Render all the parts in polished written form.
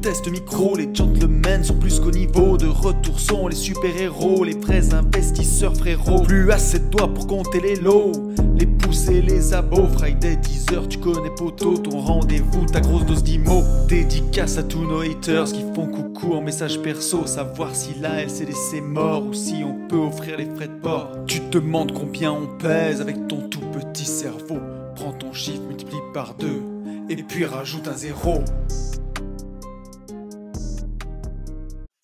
test micro, les gentlemen sont plus qu'au niveau. De retour sont les super-héros, les vrais investisseurs frérots. Plus assez de doigts pour compter les lots, les pouces et les abos. Friday 10h, tu connais poto, ton rendez-vous, ta grosse dose d'IMO. Dédicace à tous nos haters qui font coucou en message perso. Savoir si la LCDC mort ou si on peut offrir les frais de port. Tu te demandes combien on pèse avec ton tout petit cerveau. Prends ton chiffre, multiplie par 2 et puis rajoute un 0.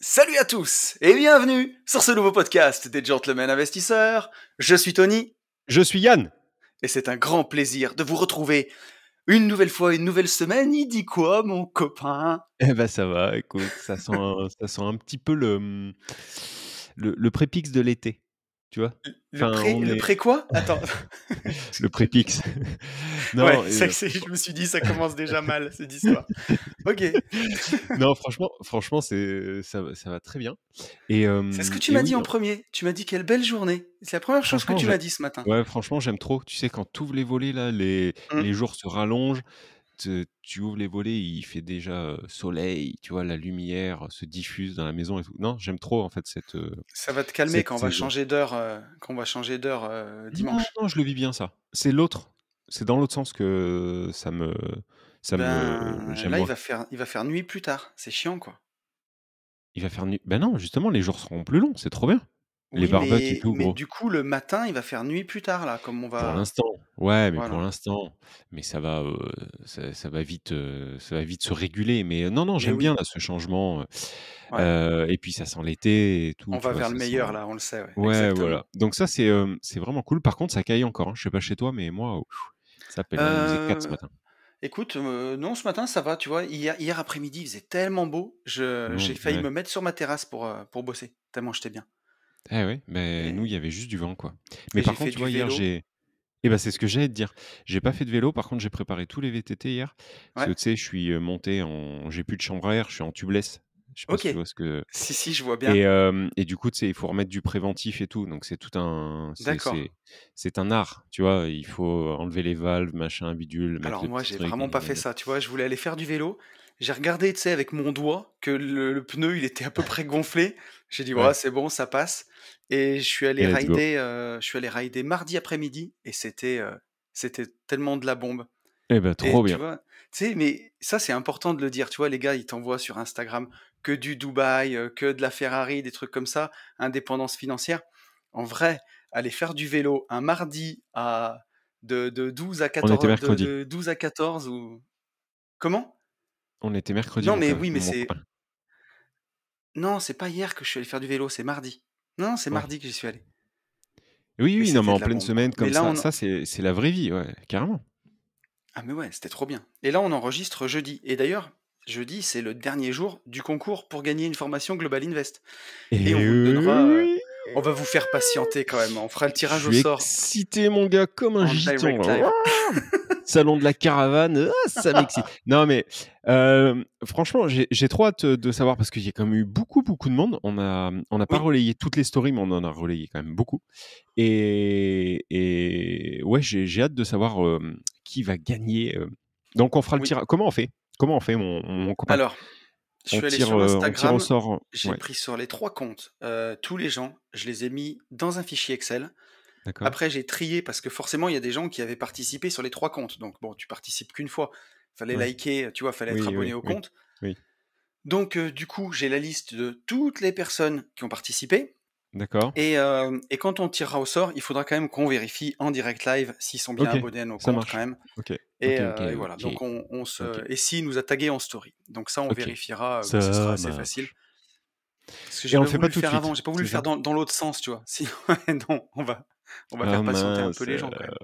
Salut à tous et bienvenue sur ce nouveau podcast des Gentlemen Investisseurs. Je suis Tony. Je suis Yann. Et c'est un grand plaisir de vous retrouver une nouvelle fois, une nouvelle semaine. Il dit quoi, mon copain? Eh ben ça va, écoute, ça sent un petit peu le prépix de l'été, tu vois? Le pré quoi? Attends. Le prépix. Non, ouais, je me suis dit, ça commence déjà mal, cette histoire. Ok. Non, franchement, ça va très bien. C'est ce que tu m'as dit en premier. Tu m'as dit quelle belle journée. C'est la première chose que tu m'as dit ce matin. Ouais, franchement, j'aime trop. Tu sais, quand tu ouvres les volets, là, les jours se rallongent. Tu ouvres les volets, il fait déjà soleil, tu vois, la lumière se diffuse dans la maison et tout. Non, j'aime trop en fait cette. Ça va te calmer quand on va changer d'heure, dimanche. Non, je le vis bien ça. C'est dans l'autre sens que j'aime là, moins. il va faire nuit plus tard. C'est chiant, quoi. Il va faire nuit. Ben non, justement, les jours seront plus longs, c'est trop bien. Oui, Les barbecues et tout, mais gros. du coup, le matin, il va faire nuit plus tard, là, comme on va. Pour l'instant, ouais, mais Voilà. pour l'instant, mais ça va vite se réguler. Mais non, j'aime bien là, ce changement. Et puis ça sent l'été et tout. On va vois, vers le ça meilleur, sent- là, on le sait. Ouais, Ouais, exactement. voilà. Donc ça, c'est vraiment cool. Par contre, ça caille encore. Hein. Je sais pas chez toi, mais moi, ça pèle. Hein. Il faisait 4 ce matin. Écoute, non, ce matin, ça va, tu vois. Hier après-midi, il faisait tellement beau. J'ai failli me mettre sur ma terrasse pour bosser, tellement j'étais bien. Eh ouais, mais nous, il y avait juste du vent, quoi. Mais par contre, tu vois, hier, c'est ce que j'allais te dire. J'ai pas fait de vélo, par contre, j'ai préparé tous les VTT hier. Parce que Ouais. tu sais, je suis monté j'ai plus de chambre à air, je suis en tubeless. Je sais pas si tu vois ce que. Si, je vois bien. Et du coup, tu sais, il faut remettre du préventif et tout. Donc, c'est tout un. D'accord. C'est un art, tu vois. Il faut enlever les valves, machin, bidule, mettre Alors le moi, petit j'ai truc. vraiment pas fait ça, tu vois. Je voulais aller faire du vélo. J'ai regardé, tu sais, avec mon doigt que le pneu, il était à peu près gonflé. J'ai dit, ouais, Ouais. c'est bon, ça passe. Et je suis allé Et let's go. rider mardi après-midi et c'était tellement de la bombe. Eh ben, trop bien. Tu vois, tu sais, mais ça, c'est important de le dire. Tu vois, les gars, ils t'envoient sur Instagram que du Dubaï, que de la Ferrari, des trucs comme ça, indépendance financière. En vrai, aller faire du vélo un mardi de 12 à On était 14, mercredi. de 12 à 14 ou... Comment? On était mercredi, Non, mais mon oui, mais c'est... copain. Non, c'est pas hier que je suis allé faire du vélo, c'est mardi. Non, c'est Ouais. mardi que j'y suis allé. Oui, Et non, mais c'était en de la pleine bombe, quoi. semaine Mais comme là, ça, c'est la vraie vie, ouais, carrément. Ah mais ouais, c'était trop bien. Et là, on enregistre jeudi. Et d'ailleurs, jeudi, c'est le dernier jour du concours pour gagner une formation Global Invest. Et on vous le donnera... oui. on va vous faire patienter quand même. On fera le Je tirage au suis sort excité, mon gars, comme un en gitan. direct Là. live. Salon de la caravane, ça m'excite. Non, mais franchement, j'ai trop hâte de savoir parce qu'il y a quand même eu beaucoup de monde. On n'a pas Oui. relayé toutes les stories, mais on en a relayé quand même beaucoup. Et ouais, j'ai hâte de savoir qui va gagner. Donc, on fera le tirage. Comment on fait, mon copain? Alors, je suis allé sur on tire au Instagram. sort. J'ai pris sur les 3 comptes tous les gens. Je les ai mis dans un fichier Excel. D'accord. Après, j'ai trié parce que forcément, il y a des gens qui avaient participé sur les 3 comptes. Donc, bon, tu participes qu'une fois. Fallait liker, tu vois, fallait être abonné au compte. Oui. Donc, du coup, j'ai la liste de toutes les personnes qui ont participé. D'accord. Et quand on tirera au sort, il faudra quand même qu'on vérifie en direct live s'ils sont bien abonnés à nos comptes quand même. Ok. Et voilà. Donc, et s'ils nous a tagués en story. Donc, ça, on vérifiera. Ce sera assez facile. Parce que j'ai on pas le fait voulu pas le tout de faire suite. avant. J'ai pas voulu le faire dans l'autre sens, tu vois. Sinon, non, on va faire patienter un peu les gens quand même.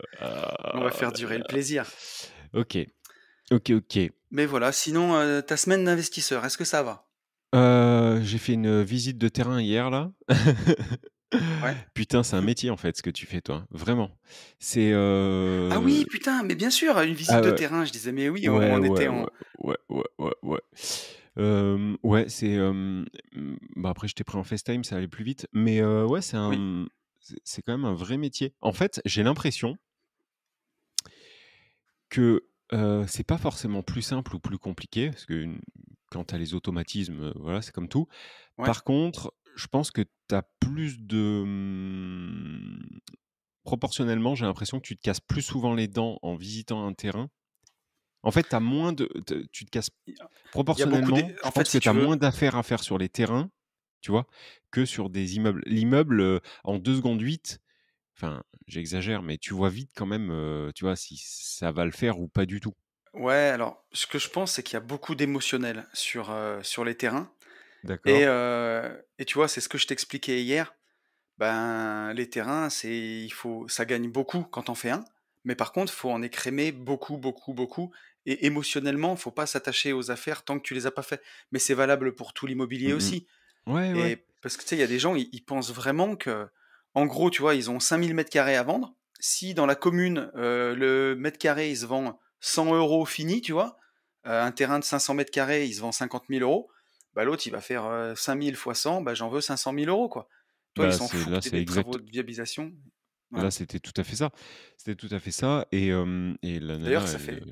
On va faire durer le plaisir. Ok. Mais voilà, sinon, ta semaine d'investisseur, est-ce que ça va? J'ai fait une visite de terrain hier, là. Ouais. Putain, c'est un métier, en fait, ce que tu fais, toi. Vraiment. C'est... Ah oui, putain, mais bien sûr, une visite de terrain. Je disais, mais oui, on était en... Ouais. Ouais, c'est... bah après, je t'ai pris en FaceTime, ça allait plus vite. Mais ouais, c'est quand même un vrai métier. En fait, j'ai l'impression que c'est pas forcément plus simple ou plus compliqué, parce que quand tu as les automatismes, voilà, c'est comme tout. Ouais. Par contre, je pense que tu as plus de, proportionnellement, j'ai l'impression que tu te casses plus souvent les dents en visitant un terrain. En fait, tu as moins tu te casses Il y a beaucoup proportionnellement, je en fait, pense que si tu tu as veux moins d'affaires à faire sur les terrains, tu vois? Que sur des immeubles. L'immeuble, en 2 secondes 8, enfin, j'exagère, mais tu vois vite quand même, tu vois, si ça va le faire ou pas du tout. ouais, alors, ce que je pense, c'est qu'il y a beaucoup d'émotionnel sur les terrains D'accord. et tu vois, c'est ce que je t'expliquais hier. Ben, les terrains, ça gagne beaucoup quand on fait un, mais par contre, faut en écrémer beaucoup, beaucoup, beaucoup et émotionnellement, faut pas s'attacher aux affaires tant que tu les as pas fait. Mais c'est valable pour tout l'immobilier Mmh mh. aussi Ouais, ouais. et parce que, tu sais, il y a des gens, ils pensent vraiment que, en gros, tu vois, ils ont 5 000 m² à vendre. Si dans la commune, le mètre carré, il se vend 100 € fini, tu vois? Un terrain de 500 m², il se vend 50 000 €. Bah, l'autre, il va faire, 5 000 fois 100, bah, j'en veux 500 000 €, quoi. Toi, il Bah, s'en fout que tu aies c'est des exact. travaux de viabilisation. Là, Voilà. c'était tout à fait ça. C'était tout à fait ça et la D'ailleurs, nana, ça fait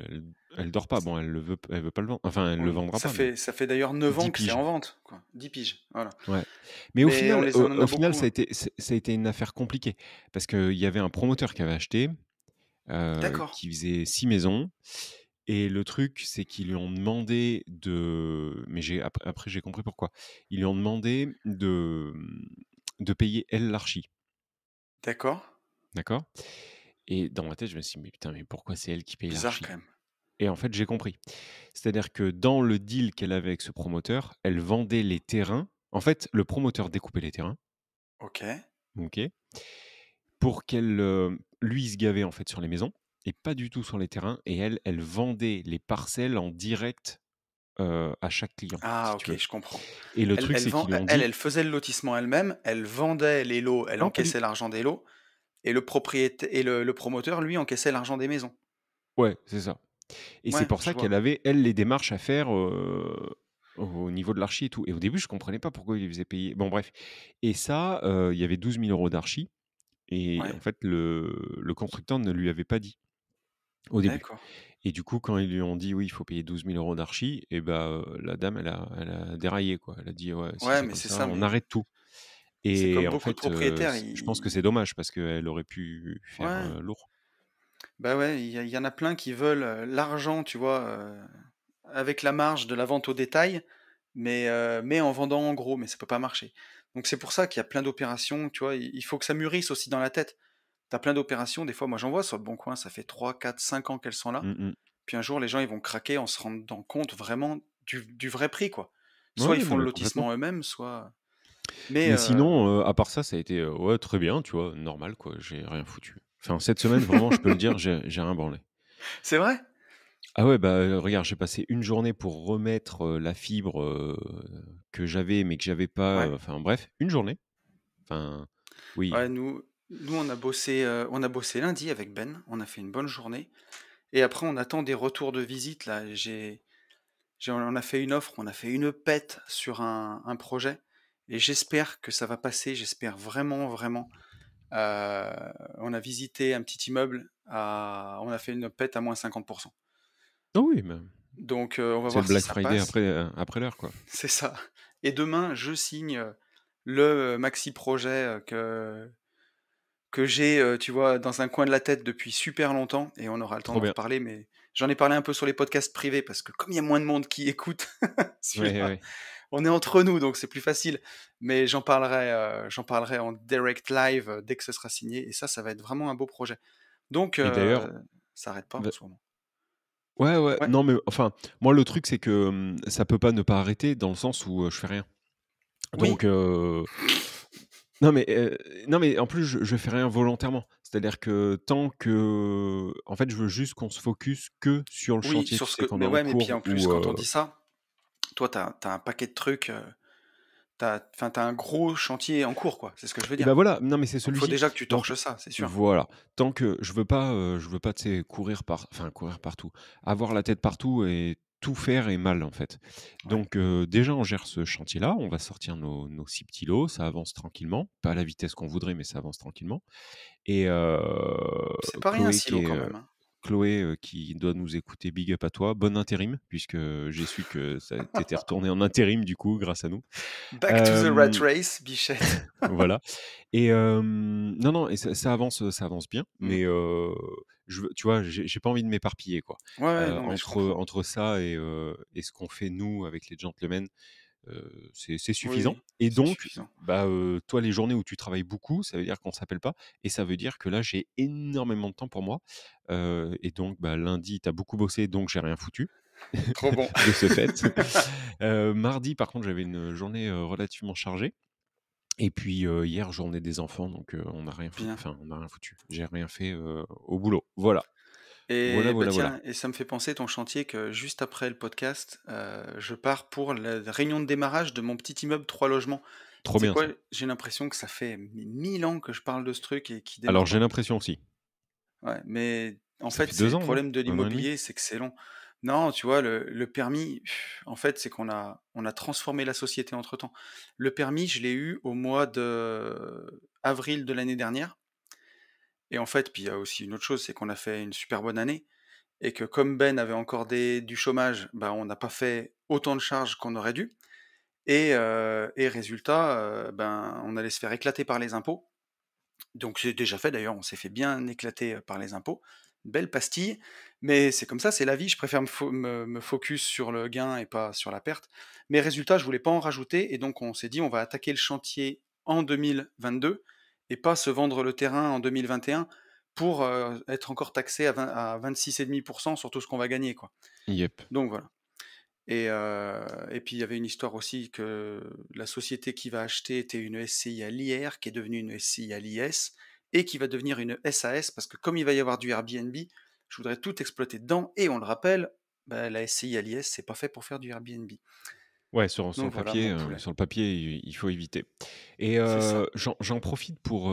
elle dort pas. Bon, elle veut pas le vendre. Enfin, elle le oui, vendra ça pas, mais fait ça fait d'ailleurs 9 10 ans que c'est piges. en vente, quoi. 10 piges, voilà. Ouais. Mais Mais on en au a final, beaucoup, hein. ça a été une affaire compliquée parce qu'il y avait un promoteur qui avait acheté, D'accord. qui faisait 6 maisons et le truc, c'est qu'ils lui ont demandé de mais après j'ai compris pourquoi. Ils lui ont demandé de payer elle l'archi, D'accord. d'accord? Et dans ma tête, je me suis dit: «Mais putain, mais pourquoi c'est elle qui paye Bizarre quand l'archi?» même. Et en fait, j'ai compris. C'est-à-dire que dans le deal qu'elle avait avec ce promoteur, elle vendait les terrains. En fait, le promoteur découpait les terrains, OK. OK, pour qu'elle, lui, il se gavait, en fait, sur les maisons et pas du tout sur les terrains et elle, elle vendait les parcelles en direct, à chaque client, Ah si tu OK, veux. je comprends. Et le Elle truc, elle c'est vend qu'ils lui ont elle dit elle faisait le lotissement elle-même, elle vendait les lots, elle non, pas du encaissait l'argent des lots et le propriétaire et le promoteur, lui, encaissait l'argent des maisons. ouais, c'est ça. Et c'est Ouais, pour ça je qu'elle vois. avait, elle, les démarches à faire, au niveau de l'archi et tout. Et au début, je comprenais pas pourquoi il les faisait payer. Bon bref. Et ça, il y avait 12 000 € d'archi. Et Ouais, en fait, le constructeur ne lui avait pas dit, au début. d'accord. Et du coup, quand ils lui ont dit: «Oui, il faut payer 12 000 € d'archi» et bah, la dame, elle a déraillé, quoi. Elle a dit: «Ouais, si Ouais, c'est mais comme c'est ça, ça, on mais arrête tout» c'est et comme en beaucoup de fait, propriétaires, je pense que ils c'est dommage parce qu'elle aurait pu faire, ouais, lourd. bah, ouais, il y en a plein qui veulent, l'argent, tu vois, avec la marge de la vente au détail, mais en vendant en gros, mais ça peut pas marcher. Donc c'est pour ça qu'il y a plein d'opérations, tu vois? Il faut que ça mûrisse aussi dans la tête. Tu as plein d'opérations, des fois, moi j'en vois sur le Bon Coin, ça fait 3, 4, 5 ans qu'elles sont là. Mmh mh. Puis un jour, les gens, ils vont craquer en se rendant compte vraiment du vrai prix, quoi. Ouais, Soit ils ouais, non, font le mais complètement. lotissement eux-mêmes, soit mais Mais sinon, à part ça a été, ouais, très bien, tu vois? Normal, quoi, j'ai rien foutu. Enfin, cette semaine, vraiment, je peux le dire, j'ai rien branlé. c'est vrai? Ah ouais, bah, regarde, j'ai passé une journée pour remettre, la fibre, que j'avais, mais que j'avais pas, Ouais. enfin bref, une journée. Enfin, oui. Ouais, nous on a bossé lundi avec Ben, on a fait une bonne journée et après on attend des retours de visite là. On a fait une offre, on a fait une pète sur un projet et j'espère que ça va passer, j'espère vraiment, vraiment. On a visité un petit immeuble on a fait une pète à -50%. Ah oui, mais Donc on va c'est le voir si Black ça Friday passe. après l'heure, quoi. C'est ça et demain je signe, le maxi projet, que j'ai, tu vois, dans un coin de la tête depuis super longtemps et on aura le temps Trop d'en bien. reparler, mais j'en ai parlé un peu sur les podcasts privés parce que comme il y a moins de monde qui écoute Ouais, ouais, celui-là, ouais. on est entre nous donc c'est plus facile. Mais j'en parlerai en direct live, dès que ce sera signé et ça va être vraiment un beau projet. Donc Et d'ailleurs, ça arrête pas en bah ce moment. ouais, ouais, Ouais, non, mais enfin, moi, le truc, c'est que, ça peut pas ne pas arrêter dans le sens où, je fais rien. Donc oui, non, mais non, mais en plus, je fais rien volontairement. C'est-à-dire que tant que en fait, je veux juste qu'on se focus que sur le oui, chantier, sur tu ce sais, que qu'on est mais en ouais, mais puis cours en plus ou quand on dit ça, toi t'as un paquet de trucs, t'as un gros chantier en cours quoi, c'est ce que je veux et dire. ben voilà, non, mais c'est Donc faut celui-ci. déjà que tu Donc torches ça, c'est sûr. voilà, tant que je veux pas, tu sais, courir partout, avoir la tête partout et tout faire est mal, en fait. Ouais. Donc déjà, on gère ce chantier-là, on va sortir nos 6 petits lots, ça avance tranquillement, pas à la vitesse qu'on voudrait, mais ça avance tranquillement et C'est pas rien un Chloé qui silo est, quand même, hein. Chloé, qui doit nous écouter, big up à toi. Bon intérim, puisque j'ai su que tu étais retournée en intérim du coup, grâce à nous. Back to the rat Hem, race, Bichette. voilà et non, non et ça avance bien, Mmh. mais je veux tu vois, j'ai pas envie de m'éparpiller, quoi. Ouais, ouais, non, mais je Entre comprends. ça et ce qu'on fait nous avec les gentlemen, c'est Oui, suffisant oui, et c'est donc suffisant. bah, toi, les journées où tu travailles beaucoup, ça veut dire qu'on s'appelle pas et ça veut dire que là, j'ai énormément de temps pour moi, et donc bah, lundi, tu as beaucoup bossé, donc j'ai rien foutu Trop bon. de ce fait. Mardi, par contre, j'avais une journée, relativement chargée et puis, hier, journée des enfants, donc Bien. on n'a rien foutu. J'ai rien fait, au boulot. Voilà. Voilà, Et bah, voilà, voilà. tiens, et ça me fait penser ton chantier que juste après le podcast, je pars pour la réunion de démarrage de mon petit immeuble 3 logements. Trop C'est bien quoi? ça. J'ai l'impression que ça fait 1000 ans que je parle de ce truc et qu'il Alors démarre j'ai pas. l'impression aussi. Ouais, mais en Ça fait, fait c'est 2 le ans, non? problème de 1 an et demi. l'immobilier, c'est que c'est long. Non, tu vois, le permis, en fait, c'est qu'on a transformé la société entre-temps. Le permis, je l'ai eu au mois de avril de l'année dernière et en fait, puis il y a aussi une autre chose, c'est qu'on a fait une super bonne année et que comme Ben avait encore du chômage, bah, on n'a pas fait autant de charges qu'on aurait dû et résultat, ben, on allait se faire éclater par les impôts. Donc c'est déjà fait d'ailleurs, on s'est fait bien éclater, par les impôts. Belle pastille, mais c'est comme ça, c'est la vie. Je préfère me focus sur le gain et pas sur la perte. Mais résultat, je voulais pas en rajouter et donc on s'est dit: «On va attaquer le chantier en 2022 et pas se vendre le terrain en 2021 pour, être encore taxé à 26,5 sur tout ce qu'on va gagner, quoi». Yep. Donc voilà. Et puis il y avait une histoire aussi que la société qui va acheter était une SCI à l'IR, qui est devenue une SCI à l'IS, et qui va devenir une SAS, parce que comme il va y avoir du Airbnb, je voudrais tout exploiter dedans, et on le rappelle, bah, la SCI à l'IS, c'est pas fait pour faire du Airbnb. Ouais, Donc voilà mon poulet. sur le papier, il faut éviter et C'est ça. j'en profite pour,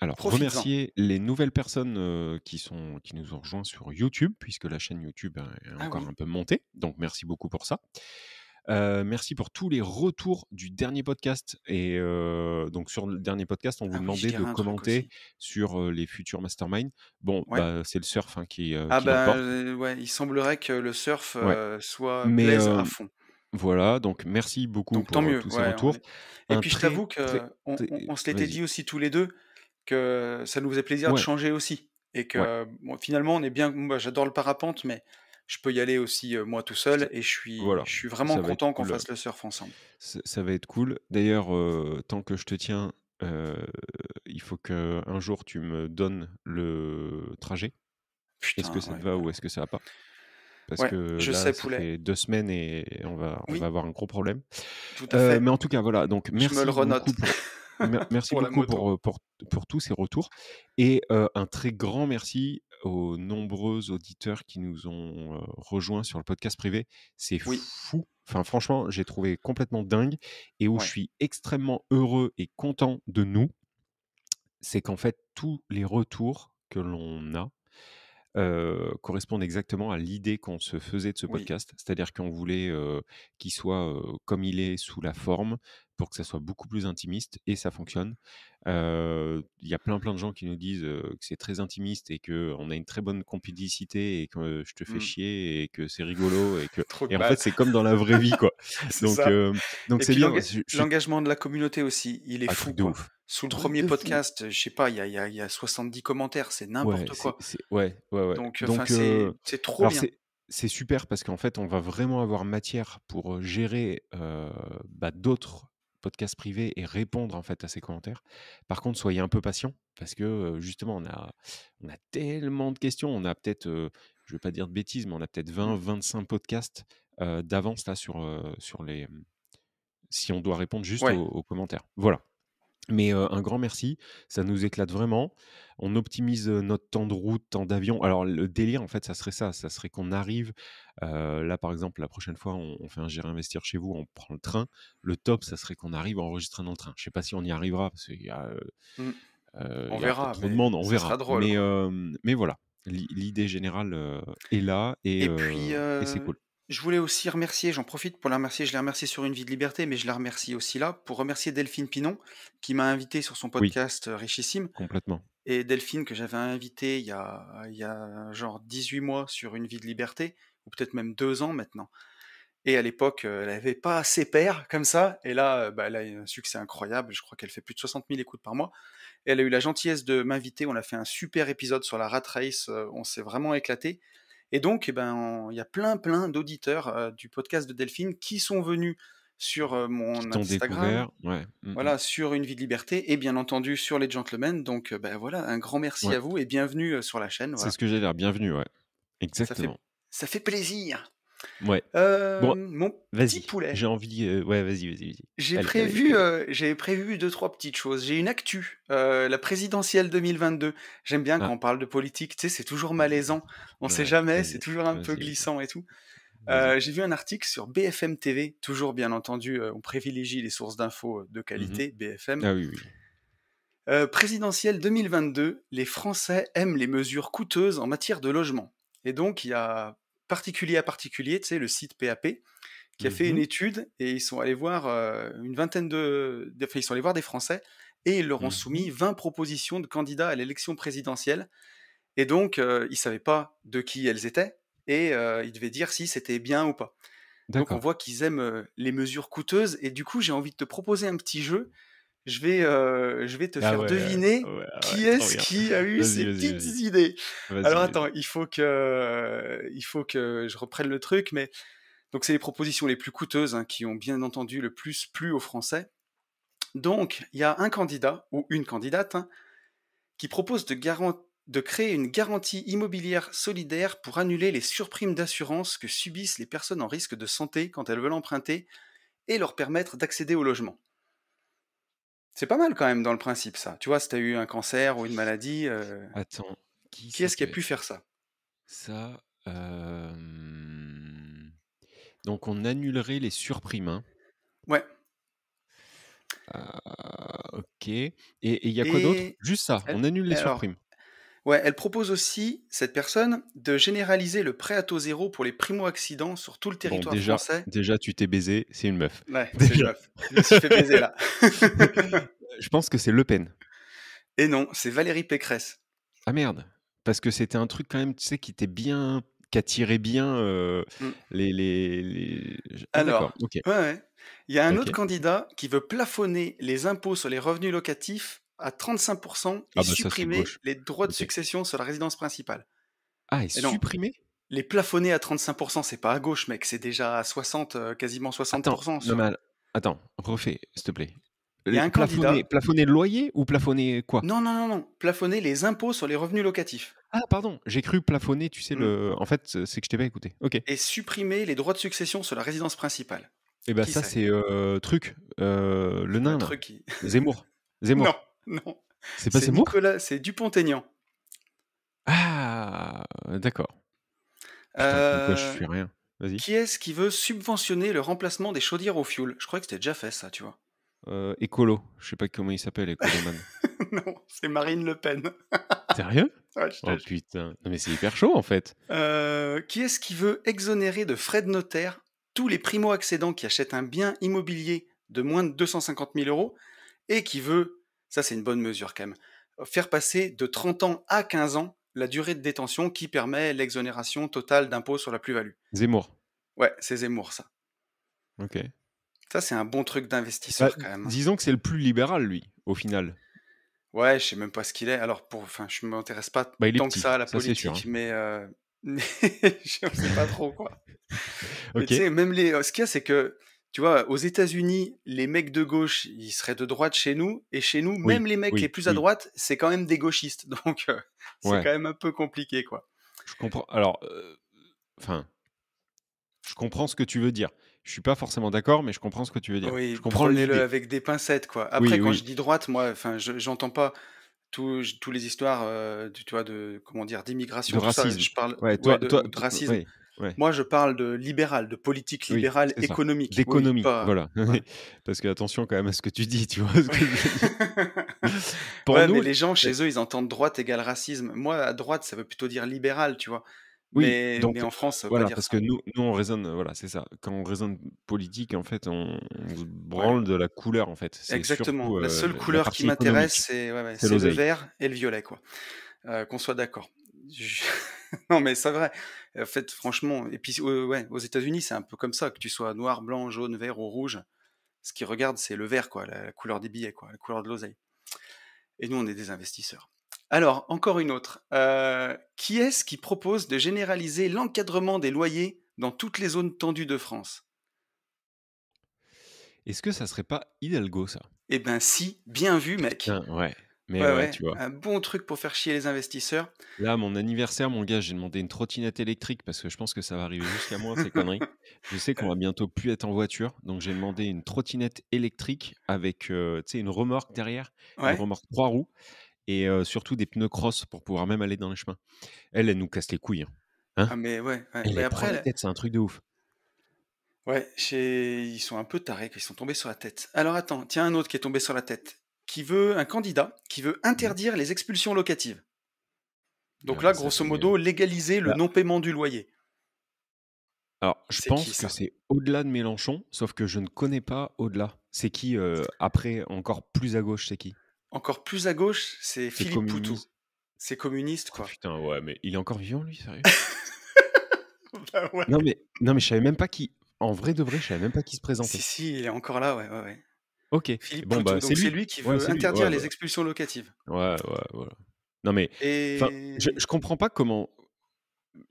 alors Profites-en. remercier les nouvelles personnes, qui nous ont rejoints sur YouTube, puisque la chaîne YouTube, est Ah encore oui, un peu montée, donc merci beaucoup pour ça. Merci pour tous les retours du dernier podcast et donc sur le dernier podcast, on vous ah oui, je demandait de dirais un truc commenter aussi. sur, les futurs masterminds. Bon, Ouais. bah, c'est le surf, hein, Ah qui bah, l'emporte. ouais, il semblerait que le surf Ouais, mais plaise à fond. voilà, donc merci beaucoup Donc tant pour, mieux, tous ces ouais, retours. et Un puis je t'avoue très qu'on t on se l'était vas-y. dit aussi tous les 2 que ça nous faisait plaisir de Ouais, changer aussi et ouais, que bon, finalement on est bien, moi j'adore le parapente, mais je peux y aller aussi, moi tout ça seul, et voilà, je suis vraiment ça va être content qu'on cool, fasse le surf ensemble. ça va être cool. D'ailleurs, tant que je te tiens, heu, il faut qu'un jour tu me donnes le trajet. Est-ce que Putain, ça te ouais, va ouais. ou est-ce que ça va pas? Parce Ouais, que je là, sais ça poulet. fait 2 semaines et on va Oui, avoir un gros problème. tout à fait. Mais en tout cas, voilà, donc Je me le merci beaucoup renote merci pour la beaucoup moto. pour tous ces retours et un très grand merci aux nombreux auditeurs qui nous ont, rejoints sur le podcast privé. C'est Oui, fou, enfin franchement, j'ai trouvé complètement dingue et où je ouais, suis extrêmement heureux et content de nous, c'est qu'en fait, tous les retours que l'on a correspondent exactement à l'idée qu'on se faisait de ce oui, podcast. C'est-à-dire qu'on voulait, qu'il soit, comme il est sous la forme, pour que ça soit beaucoup plus intimiste et ça fonctionne. Il y a plein, plein de gens qui nous disent, que c'est très intimiste et qu'on a une très bonne complicité et que je te fais mmh, chier et que c'est rigolo trop de et en fait, mal. c'est comme dans la vraie vie, quoi. C'est Donc ça. Et c'est puis bien, je suis l'engagement de la communauté aussi, il est ah, fou, truc de quoi. ouf, Sous le truc premier de fou. podcast, je sais pas, il y a 70 commentaires, c'est Ouais, n'importe quoi. ouais, ouais, ouais. Donc, enfin, Donc, c'est trop alors bien. c'est super parce qu'en fait, on va vraiment avoir matière pour, gérer, bah, d'autres podcasts privés et répondre, en fait, à ces commentaires. Par contre, soyez un peu patients parce que, justement, on a tellement de questions. On a peut-être, je vais pas dire de bêtises, mais on a peut-être Mmh. 20-25 podcasts, d'avance là sur les, si on doit répondre juste Ouais, aux commentaires. Voilà. Mais un grand merci, ça nous éclate vraiment. On optimise, notre temps de route, temps d'avion. Alors le délire, en fait, ça serait qu'on arrive, là, par exemple, la prochaine fois, on fait un J'irai investir chez vous, on prend le train. Le top, ça serait qu'on arrive à enregistrer dans le train. Je sais pas si on y arrivera parce mmh, on il y a peut-être verra, trop de mais monde, on ça sera verra. drôle, quoi. Mais voilà, l'idée générale, est là Et puis, et c'est cool. Je voulais aussi remercier, j'en profite pour la remercier, je l'ai remerciée sur Une vie de liberté, mais je la remercie aussi là, pour remercier Delphine Pinon, qui m'a invité sur son Oui, podcast, Richissime. complètement. Et Delphine, que j'avais invitée il y a genre 18 mois sur Une vie de liberté, ou peut-être même 2 ans maintenant. Et à l'époque, elle avait pas ses pairs comme ça, et là, bah, elle a eu un succès incroyable. Je crois qu'elle fait plus de 60 000 écoutes par mois. Et elle a eu la gentillesse de m'inviter. On a fait un super épisode sur la rat race. On s'est vraiment éclaté. Et donc, eh ben, il y a plein d'auditeurs du podcast de Delphine qui sont venus sur Qui mon t'ont Instagram, découvert, ouais. voilà, sur Une vie de liberté, et bien entendu sur les Gentlemen. Donc, ben voilà, un grand merci Ouais, à vous et bienvenue sur la chaîne. c'est Voilà, ce que j'allais dire, bienvenue, ouais. ça fait, Exactement. ça fait plaisir. Ouais. Bon, Mon petit vas-y, poulet. j'ai envie, ouais, vas-y. J'ai Allez, prévu, j'avais prévu 2-3 petites choses. J'ai une actu, la présidentielle 2022. J'aime bien quand Ah, on parle de politique, tu sais, c'est toujours malaisant. On sait ouais, jamais, c'est vas-y, toujours un peu vas-y, vas-y, glissant et tout. vas-y. J'ai vu un article sur BFM TV, toujours bien entendu, on privilégie les sources d'infos, de Mhm. qualité, BFM. Ah oui. Présidentielle 2022, les Français aiment les mesures coûteuses en matière de logement. Et donc il y a particulier à particulier, tu sais, le site PAP, qui a fait une Mhm, étude et ils sont allés voir une vingtaine enfin, ils sont allés voir des Français et ils leur ont mhm. soumis 20 propositions de candidats à l'élection présidentielle. Et donc, ils savaient pas de qui elles étaient et ils devaient dire si c'était bien ou pas. Donc on D'accord. voit qu'ils aiment les mesures coûteuses et du coup, j'ai envie de te proposer un petit jeu. Je vais te Ah faire deviner qui trop est-ce bien. qui a eu ces petites Vas-y, idées. Alors attends, vas-y. il faut que je reprenne le truc, mais donc c'est les propositions les plus coûteuses hein, qui ont bien entendu le plus plu aux Français. Donc il y a un candidat ou une candidate hein, qui propose de créer une garantie immobilière solidaire pour annuler les surprimes d'assurance que subissent les personnes en risque de santé quand elles veulent emprunter et leur permettre d'accéder au logement. C'est pas mal quand même dans le principe ça. Tu vois, si tu as eu un cancer ou une maladie, Attends, qui qui ça est-ce qui peut a pu être? faire ça? Ça, donc on annulerait les surprimes, hein. Ouais. OK, et il y a quoi d'autre? Et Juste ça, elle, on annule les alors, surprimes. ouais, elle propose aussi, cette personne, de généraliser le prêt à taux zéro pour les primo-accidents sur tout le Bon, territoire déjà français. déjà tu t'es baisé, c'est une meuf. Ouais, c'est une Déjà. meuf. Je me suis fait baiser là. Je pense que c'est Le Pen. Et non, c'est Valérie Pécresse. Ah merde! Parce que c'était un truc quand même, tu sais, qui attirait bien, Mm. les ah d'accord, Alors, OK, ouais. Il y a un autre OK. candidat qui veut plafonner les impôts sur les revenus locatifs à 35% et Ah bah ça, c'est supprimer gauche. les droits de OK. succession sur la résidence principale. Ah, et Et non, supprimer? les plafonner à 35%, c'est pas à gauche, mec, c'est déjà à 60, quasiment Attends, 60% non mais sur. attends, refais, s'il te plaît. Il y a un Plafonner candidat. plafonner le loyer ou plafonner quoi? Non, plafonner les impôts sur les revenus locatifs. Ah pardon, j'ai cru plafonner, tu sais, Mm. en fait, c'est que je t'ai pas écouté. OK. Et supprimer les droits de succession sur la résidence principale. Et bah Qui ça, c'est? c'est, truc, le C'est quoi le nain là, truc qui... Zemmour. Non, Zemmour. non. C'est pas C'est Zemmour? Nicolas, c'est Dupont-Aignan. Ah! D'accord. Putain, comme quoi je Euh, suis rien. Vas-y. Qui est-ce qui veut subventionner le remplacement des chaudières au fioul? Je crois que c'était déjà fait ça, tu vois. Écolo, je sais pas comment il s'appelle, Écoloman. Non, c'est Marine Le Pen. Sérieux? Ouais, je te Oh jure. putain, non mais c'est hyper chaud en fait. Qui est-ce qui veut exonérer de frais de notaire tous les primo-accédants qui achètent un bien immobilier de moins de 250 000 euros et qui veut, ça c'est une bonne mesure quand même, faire passer de 30 ans à 15 ans la durée de détention qui permet l'exonération totale d'impôt sur la plus-value. Zemmour. Ouais, c'est Zemmour ça. OK. Ça c'est un bon truc Bah, d'investisseur quand même, hein. disons que c'est le plus libéral lui, au final. Ouais, je sais même pas ce qu'il est. Alors enfin, je m'intéresse pas Bah, il est tant que ça petit, à la ça c'est sûr, politique, hein. mais je sais pas trop quoi. Mais tu OK. sais, même ce qu'il y a, c'est que, tu vois, aux États-Unis, les mecs de gauche, ils seraient de droite chez nous, et chez nous, Oui, même les mecs les oui, plus à oui. droite, c'est quand même des gauchistes. Donc, c'est Ouais, quand même un peu compliqué, quoi. je comprends. Alors, enfin, je comprends ce que tu veux dire. Je suis pas forcément d'accord, mais je comprends ce que tu veux dire. Je Oui, comprends prenez-le l'idée. avec des pincettes, quoi. Après, Oui, quand je oui. dis droite, moi, enfin, j'entends pas tous les histoires, tu vois, comment dire, De d'immigration, tout ça. racisme. Je parle, Ouais, ouais, toi ou de racisme. ouais, ouais. Moi, je parle de libéral, de politique Oui, libérale c'est ça. économique. Oui, D'économie, pas. voilà. Ouais. Parce que attention quand même à ce que tu dis, tu vois ce que je veux dire? Pour Ouais, mais nous, les gens les chez eux, ils entendent droite égale racisme. Moi, à droite, ça veut plutôt dire libéral, tu vois. Oui, Mais donc en France, ça veut pas voilà, dire parce que ça. nous on raisonne, voilà, c'est ça. Quand on raisonne politique, en fait, on se Ouais, branle de la couleur, en fait. C'est exactement. surtout, La seule la couleur qui partie m'intéresse, économique, c'est c'est c'est le l'oseille. vert et le violet, quoi. Qu'on soit d'accord. Je non, mais c'est vrai. En fait, franchement et puis, ouais, aux États-Unis, c'est un peu comme ça, que tu sois noir, blanc, jaune, vert ou rouge, ce qu'ils regardent, c'est le vert, quoi, la couleur des billets, quoi, la couleur de l'oseille et nous, on est des investisseurs. Alors, encore une autre, qui est-ce qui propose de généraliser l'encadrement des loyers dans toutes les zones tendues de France? Est-ce que ça serait pas Hidalgo, ça? Eh ben si, bien vu, mec. Putain, ouais, mais Ouais, ouais, ouais, tu vois? un bon truc pour faire chier les investisseurs. Là, à mon anniversaire, mon gars, j'ai demandé une trottinette électrique parce que je pense que ça va arriver jusqu'à moi, ces conneries. Je sais qu'on va bientôt plus être en voiture, donc j'ai demandé une trottinette électrique avec, tu sais, une remorque derrière, une Ouais? remorque 3 roues et surtout des pneus cross pour pouvoir même aller dans les chemins. Elle, elle nous casse les couilles, hein. Hein? Ah mais ouais, ouais, Elle, mais elle prend après la tête, c'est un truc de ouf. ouais, chez ils sont un peu tarés, ils sont tombés sur la tête. Alors attends, tiens un autre qui est tombé sur la tête, un candidat qui veut Mmh. interdire les expulsions locatives. Donc là, Ça, grosso c'est, modo, légaliser le bah, non-paiement du loyer. alors je C'est qui pense que ça? c'est au-delà de Mélenchon, sauf que je ne connais pas au-delà. C'est qui, après, encore plus à gauche, c'est qui? Encore plus à gauche, c'est C'est Philippe Poutou. communiste. C'est communiste, Oh quoi. putain, ouais, mais il est encore vivant, lui, sérieux? Bah ouais. Non mais je savais même pas qui en vrai de vrai, je savais même pas qui se Si, présentait. si, il est encore là, ouais, ouais, ouais. OK, Philippe bon, Poutou, bah, c'est donc c'est lui. lui qui Ouais, veut c'est lui. Ouais, interdire les voilà. expulsions locatives. Ouais, ouais, voilà. Non mais enfin, je Et comprends pas comment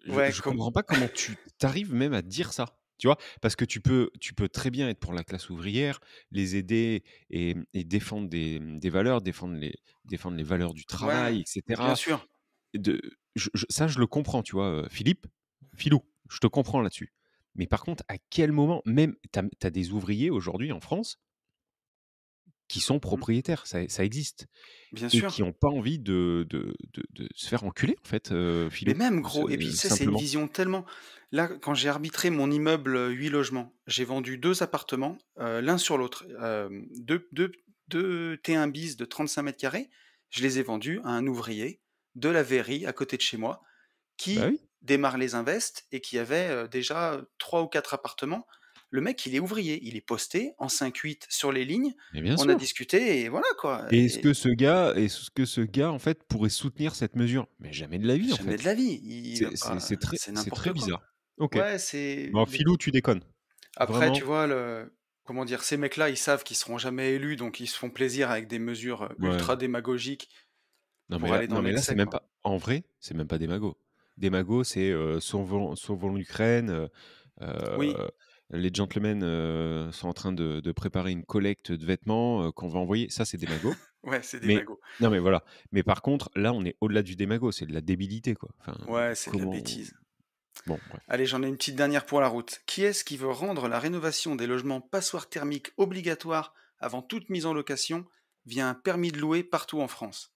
ouais, je comme comprends pas comment tu arrives même à dire ça, tu vois? Parce que tu peux très bien être pour la classe ouvrière, les aider et défendre des valeurs, défendre les valeurs du ouais, travail et bien cetera. sûr. De je ça, je le comprends, tu vois, Philippe, Philou, je te comprends là-dessus. Mais par contre, à quel moment même tu as des ouvriers aujourd'hui en France qui sont Mmh, propriétaires, ça existe bien et sûr. qui ont pas envie de se faire enculer en fait, Mais Philou, même gros, et puis tu sais, c'est une simplement. vision tellement là, quand j'ai arbitré mon immeuble, 8 logements, j'ai vendu 2 appartements, l'un sur l'autre, 2 T1 bis de 35 carrés. Je les ai vendus à un ouvrier de la Verrerie à côté de chez moi, Bah qui oui, démarre les invests et qui avait, déjà 3 ou 4 appartements. Le mec, il est ouvrier, il est posté en 5-8 sur les lignes. mais bien On a sûr. discuté et voilà quoi, Et et est-ce que ce gars en fait pourrait soutenir cette mesure? Mais jamais de la vie en jamais de fait. la vie, il va pas c'est C'est très n'importe quoi. bizarre. OK. Ouais, c'est Bon, les Philou, tu déconnes. après, tu Vraiment. vois, comment dire? Ces mecs-là, ils savent qu'ils seront jamais élus, donc ils se font plaisir avec des mesures, Ouais. ultra démagogiques Non mais pour là aller dans non mais là, c'est l'excès, même quoi. pas en vrai, c'est même pas des magots. Des magots, c'est, sauvons l'Ukraine, Oui, les gentlemen, sont en train de préparer une collecte de vêtements, qu'on va envoyer. Ça, c'est des magots. ouais, c'est des Mais magots. non mais voilà. Mais par contre, là, on est au-delà du démago, c'est de la débilité, quoi. Enfin, Ouais, c'est de la comment bêtise. bon, bref. Allez, j'en ai une petite dernière pour la route. Qui est-ce qui veut rendre la rénovation des logements passoires thermiques obligatoire avant toute mise en location via un permis de louer partout en France?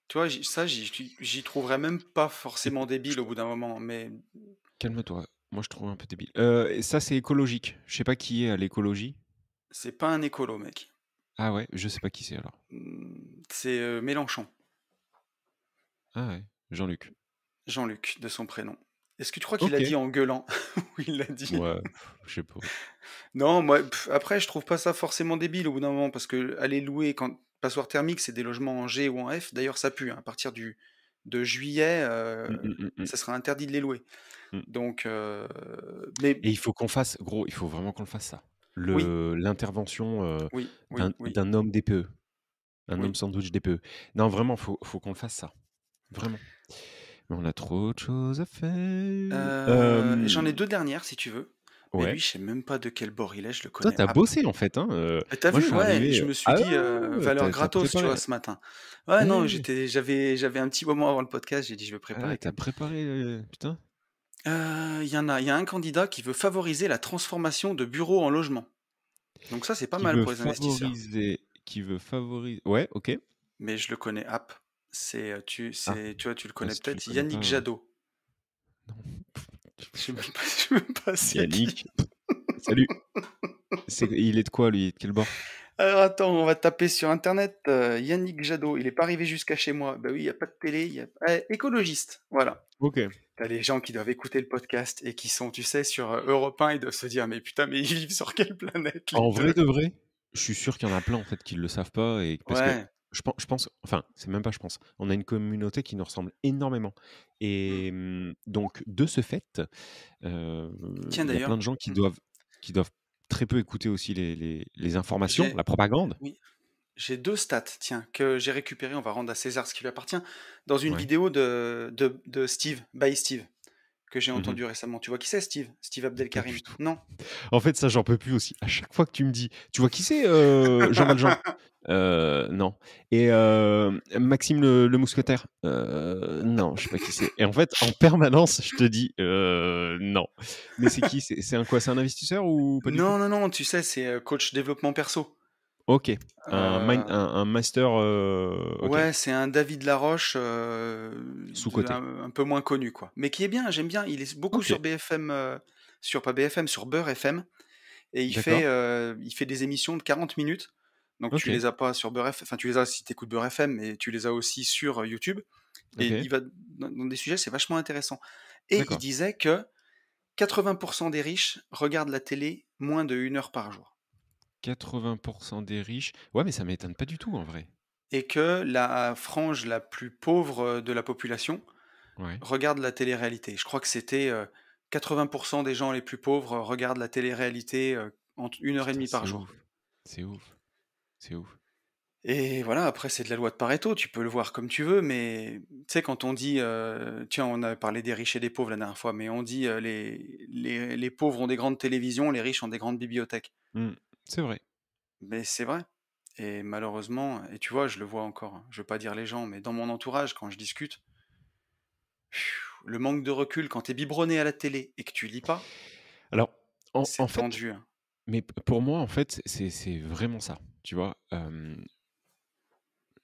Tu vois, j'y trouverais même pas C'est forcément je débile au bout d'un moment, mais calme-toi. Moi, je trouve un peu débile. Et ça, c'est écologique. Je sais pas qui est à l'écologie. c'est pas un écolo, mec. Ah ouais, je sais pas qui c'est alors. C'est Mélenchon. Ah ouais, Jean-Luc. Jean-Luc, de son prénom. Est-ce que tu crois qu'il l'a OK. dit en gueulant? Oui, il l'a dit. Ouais, je sais pas. Non, moi, après, je trouve pas ça forcément débile au bout d'un moment, parce que aller louer quand passoire thermique, c'est des logements en G ou en F. D'ailleurs, ça pue, hein. À partir de juillet, Mmh, mmh, mmh, mmh, ça sera interdit de les louer. mmh. Donc, mais Et il faut qu'on fasse gros, il faut vraiment qu'on le fasse ça. oui, L'intervention, oui, oui, oui, d'un homme DPE, un homme oui. sandwich DPE. Non, vraiment, faut qu'on le fasse ça, vraiment. Mais on a trop de choses à faire. J'en ai 2 dernières, si tu veux. Mais Ouais. lui, je sais même pas de quel bord il est, je le Toi, connais. tu as Ah, bossé en fait, hein, tu moi je vu? suis Ouais, arrivé, je me suis ah dit, ouais, ouais, valeur tu as gratos, tu préparé vois, ce matin. Ouais, non, ouais, j'avais un petit moment avant le podcast, j'ai dit: «Je vais préparer quand même». préparé, putain. Il y a un candidat qui veut favoriser la transformation de bureaux en logements. Donc ça, c'est pas mal pour les investisseurs. Qui veut favoriser ouais, OK. Mais je le connais app. Ah, Tu vois, tu le bah, connais si tu le peut-être, connais Yannick pas, Jadot. non. Je sais même pas, je sais même pas c'est qui. Yannick, salut. Il est de quoi lui? De quel bord? Alors attends, on va taper sur internet, Yannick Jadot, il est pas arrivé jusqu'à chez moi. Bah oui, il y a pas de télé, il y a écologiste, voilà. OK. Tu les gens qui doivent écouter le podcast et qui sont, tu sais, sur, Europe 1, ils doivent se dire: «Mais putain, mais ils vivent sur quelle planète les En 2?» vrai de vrai, je suis sûr qu'il y en a plein, en fait, qui le savent pas et parce que Ouais. je pense enfin, c'est même pas je pense, on a une communauté qui nous ressemble énormément Mmh. et donc de ce fait, Tiens il y a plein d'ailleurs, de gens qui mmh, doivent très peu écouter aussi les informations, j'ai la propagande. oui, j'ai 2 stats, tiens, que j'ai récupérées, on va rendre à César ce qui lui appartient, dans une Ouais. vidéo de Steve, by Steve, que j'ai Mmh. entendu récemment. Tu vois qui c'est Steve? Steve Pas du Abdelkarim? tout. Non? En fait, ça, j'en peux plus aussi. À chaque fois que tu me dis: «Tu vois qui c'est, Jean Valjean?» Non et Maxime le mousquetaire? Non, je sais pas qui c'est et en fait, en permanence, je te dis: Non». Mais c'est qui? C'est un quoi? C'est un investisseur ou pas du tout? Non, non, non, tu sais, c'est, coach développement perso. OK, Heu, un master, OK, ouais, c'est un David Laroche, de sous-coté. un peu moins connu, quoi. Mais qui est bien, j'aime bien. Il est beaucoup OK, sur BFM, sur pas BFM, sur Beurre FM et d'accord, il fait des émissions de 40 minutes. Donc tu OK, les as pas sur Beurre FM, enfin tu les as si tu écoutes Beurre FM, mais tu les as aussi sur, YouTube et OK, il va dans des sujets, c'est vachement intéressant et il d'accord. disait que 80 des riches regardent la télé moins de 1 heure par jour. 80 des riches. Ouais, mais ça m'étonne pas du tout en vrai. Et que la frange la plus pauvre, de la population Ouais. regarde la télé-réalité. Je crois que c'était, 80 des gens les plus pauvres regardent la télé-réalité, entre 1 heure et Putain, demie par c'est jour. ouf, c'est ouf, c'est ouf. Et voilà, après c'est de la loi de Pareto, tu peux le voir comme tu veux, mais tu sais quand on dit, tiens, on a parlé des riches et des pauvres la dernière fois, mais on dit, les pauvres ont des grandes télévisions, les riches ont des grandes bibliothèques. Mmh, c'est vrai. Mais c'est vrai et malheureusement et tu vois, je le vois encore, hein, je veux pas dire les gens, mais dans mon entourage, quand je discute, le manque de recul quand tu es biberonné à la télé et que tu lis pas, Alors, en c'est fait, tendu, hein. mais pour moi, en fait, c'est vraiment ça, tu vois?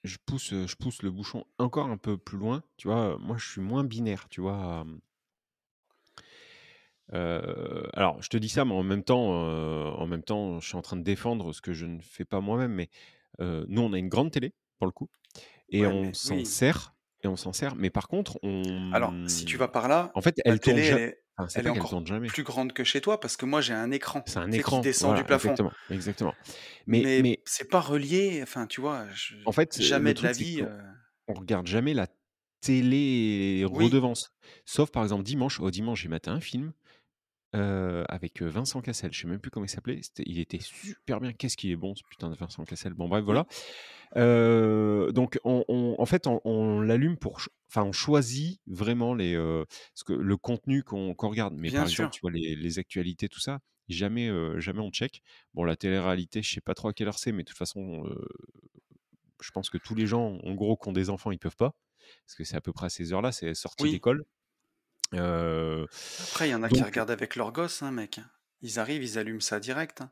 Je pousse le bouchon encore un peu plus loin, tu vois? Moi, je suis moins binaire, tu vois? Alors je te dis ça, mais en même temps, je suis en train de défendre ce que je ne fais pas moi-même, mais nous, on a une grande télé, pour le coup et Ouais, on mais s'en oui. sert mais par contre, Alors, si tu vas par là, en fait, la elle tourne télé, ja enfin, c'est elle est pas qu'elle encore tourne jamais. plus grande que chez toi parce que moi j'ai un écran, C'est un tu sais, qui écran, descend du voilà, plafond. exactement, exactement. Mais Mais mais c'est pas relié, enfin, tu vois? en fait, le Jamais de la truc, c'est vie, qu'on regarde jamais la télé oui, redevance. Sauf par exemple dimanche. Dimanche, j'ai maté un film, avec, Vincent Cassel. Je sais même plus comment il s'appelait. Il était super bien. Qu'est-ce qu'il est bon ce putain de Vincent Cassel. Bon bref, voilà. oui, Donc en fait, on l'allume enfin, on choisit vraiment ce que le contenu qu'on regarde. Mais bien par exemple, sûr. tu vois les actualités, tout ça, jamais on check. Bon, la télé-réalité, je sais pas trop à quelle heure c'est, mais de toute façon, je pense que tous les gens, en gros, qui ont des enfants, ils peuvent pas. Parce que c'est à peu près à ces heures-là, c'est sortie Oui. d'école. Heu, Après, il y en a qui donc regardent avec leurs gosses, hein, mec, hein. Ils arrivent, ils allument ça direct, hein.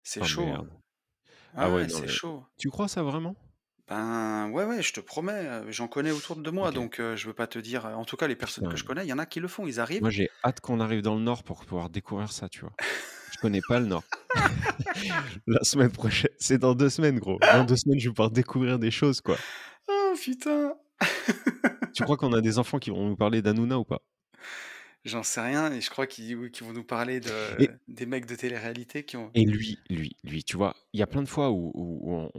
C'est oh chaud, hein. merde. Ah Ah ouais, ouais, non c'est mais chaud. tu crois ça vraiment? Ben, ouais, ouais, je te promets, j'en connais autour de moi, OK. donc je veux pas te dire, en tout cas les personnes que je Putain, connais, il y en a qui le font. Ils arrivent moi j'ai hâte qu'on arrive dans le Nord pour pouvoir découvrir ça, tu vois? Je connais pas le Nord. La semaine prochaine, c'est dans 2 semaines, gros. Dans 2 semaines, je vais pouvoir découvrir des choses, quoi. oh putain! Tu crois qu'on a des enfants qui vont nous parler d'Hanouna ou pas? J'en sais rien et je crois qu'ils oui, qu'ils vont nous parler Et des mecs de télé-réalité qui ont lui, tu vois? Il y a plein de fois où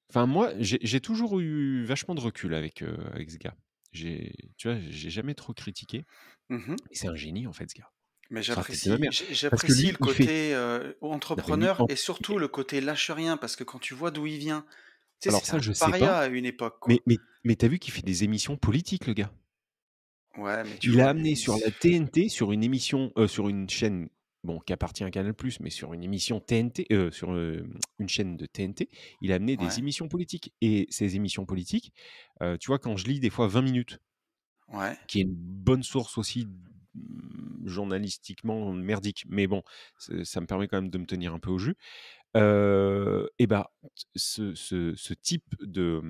enfin moi, j'ai toujours eu vachement de recul avec ce gars. Tu vois, j'ai jamais trop critiqué mmh et c'est un génie, en fait, ce gars. mais Sur la tête de ma mère. Parce que j'apprécie lui, le il fait côté, non mais lui, entrepreneur en et il surtout fait le côté lâche rien parce que quand tu vois d'où il vient, tu sais, alors c'était ça, un je sais pas, paria à une époque, mais quoi. mais mais tu vu qu'il fait des émissions politiques, le gars? Ouais, mais tu Il a vois, amené sur la TNT, sur une émission, sur une chaîne, bon, qui appartient à Canal+, mais sur une émission TNT, une chaîne de TNT, il a amené des ouais, émissions politiques et ces émissions politiques, tu vois, quand je lis des fois 20 minutes, ouais, qui est une bonne source aussi, journalistiquement merdique, mais bon, ça me permet quand même de me tenir un peu au jus, et bah, ce type de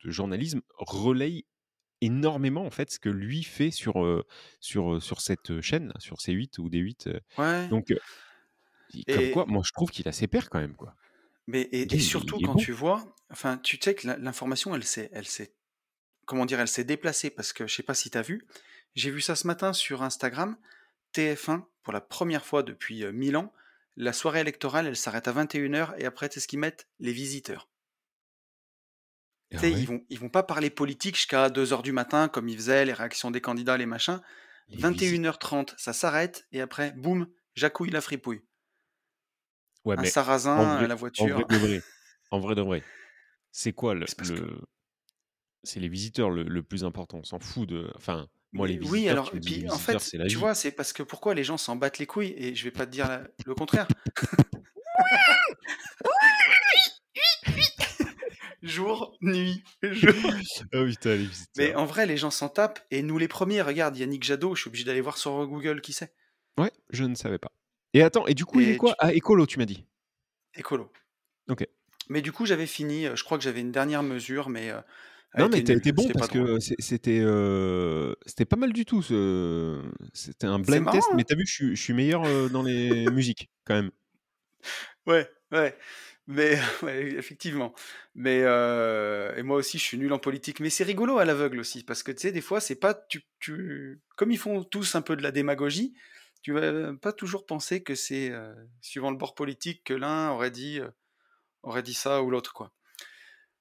journalisme relaye énormément, en fait, ce que lui fait sur cette chaîne-là, sur C8 ou D8, ouais. donc Comme quoi, Et moi je trouve qu'il a ses pairs quand même, quoi. mais Le et gars, et il surtout est quand bon. tu vois, enfin, tu sais que l'information, elle s'est comment dire? Elle s'est déplacée parce que je sais pas si tu as vu? J'ai vu ça ce matin sur Instagram, TF1 pour la première fois depuis, 1000 ans, la soirée électorale, elle s'arrête à 21:00 et après tu sais ce qu'ils mettent? Les visiteurs. Tu Ah sais, ils ouais? vont ils vont pas parler politique jusqu'à 2:00 du matin comme ils faisaient, les réactions des candidats, les machins. Les visiteurs. 21:30, ça s'arrête et après, boum, jacouille la fripouille. Ouais, Un mais en sarrasin, vrai la en vrai voiture. de vrai en vrai de vrai, c'est quoi C'est parce que c'est les visiteurs le plus important. On s'en fout de enfin, moi les mais oui, visiteurs, alors tu et me dis les puis, en visiteurs, fait, c'est la tu vie. vois, c'est parce que pourquoi les gens s'en battent les couilles et je vais pas te dire le contraire. Jour, nuit, jour. Ah putain, les Mais visiteurs. en vrai, les gens s'en tapent et nous les premiers. Regarde, Yannick Jadot, je suis obligé d'aller voir sur Google qui c'est. Ouais, je ne savais pas. Et attends, et du coup, il est Et quoi? tu Ah, écolo, tu m'as dit? écolo. OK. Mais du coup, j'avais fini, je crois que j'avais une dernière mesure, mais elle Non, mais était tu as été nulle, bon c'était pas parce drôle. que c'était pas mal du tout c'était un C'est blind marrant, test, mais hein? tu as vu, je suis meilleur, dans les musiques, quand même. Ouais, ouais, mais ouais, effectivement. Mais et moi aussi, je suis nul en politique. Mais c'est rigolo à l'aveugle aussi, parce que tu sais, des fois, c'est pas comme ils font tous un peu de la démagogie, tu vas pas toujours penser que c'est suivant le bord politique que l'un aurait dit ça ou l'autre, quoi.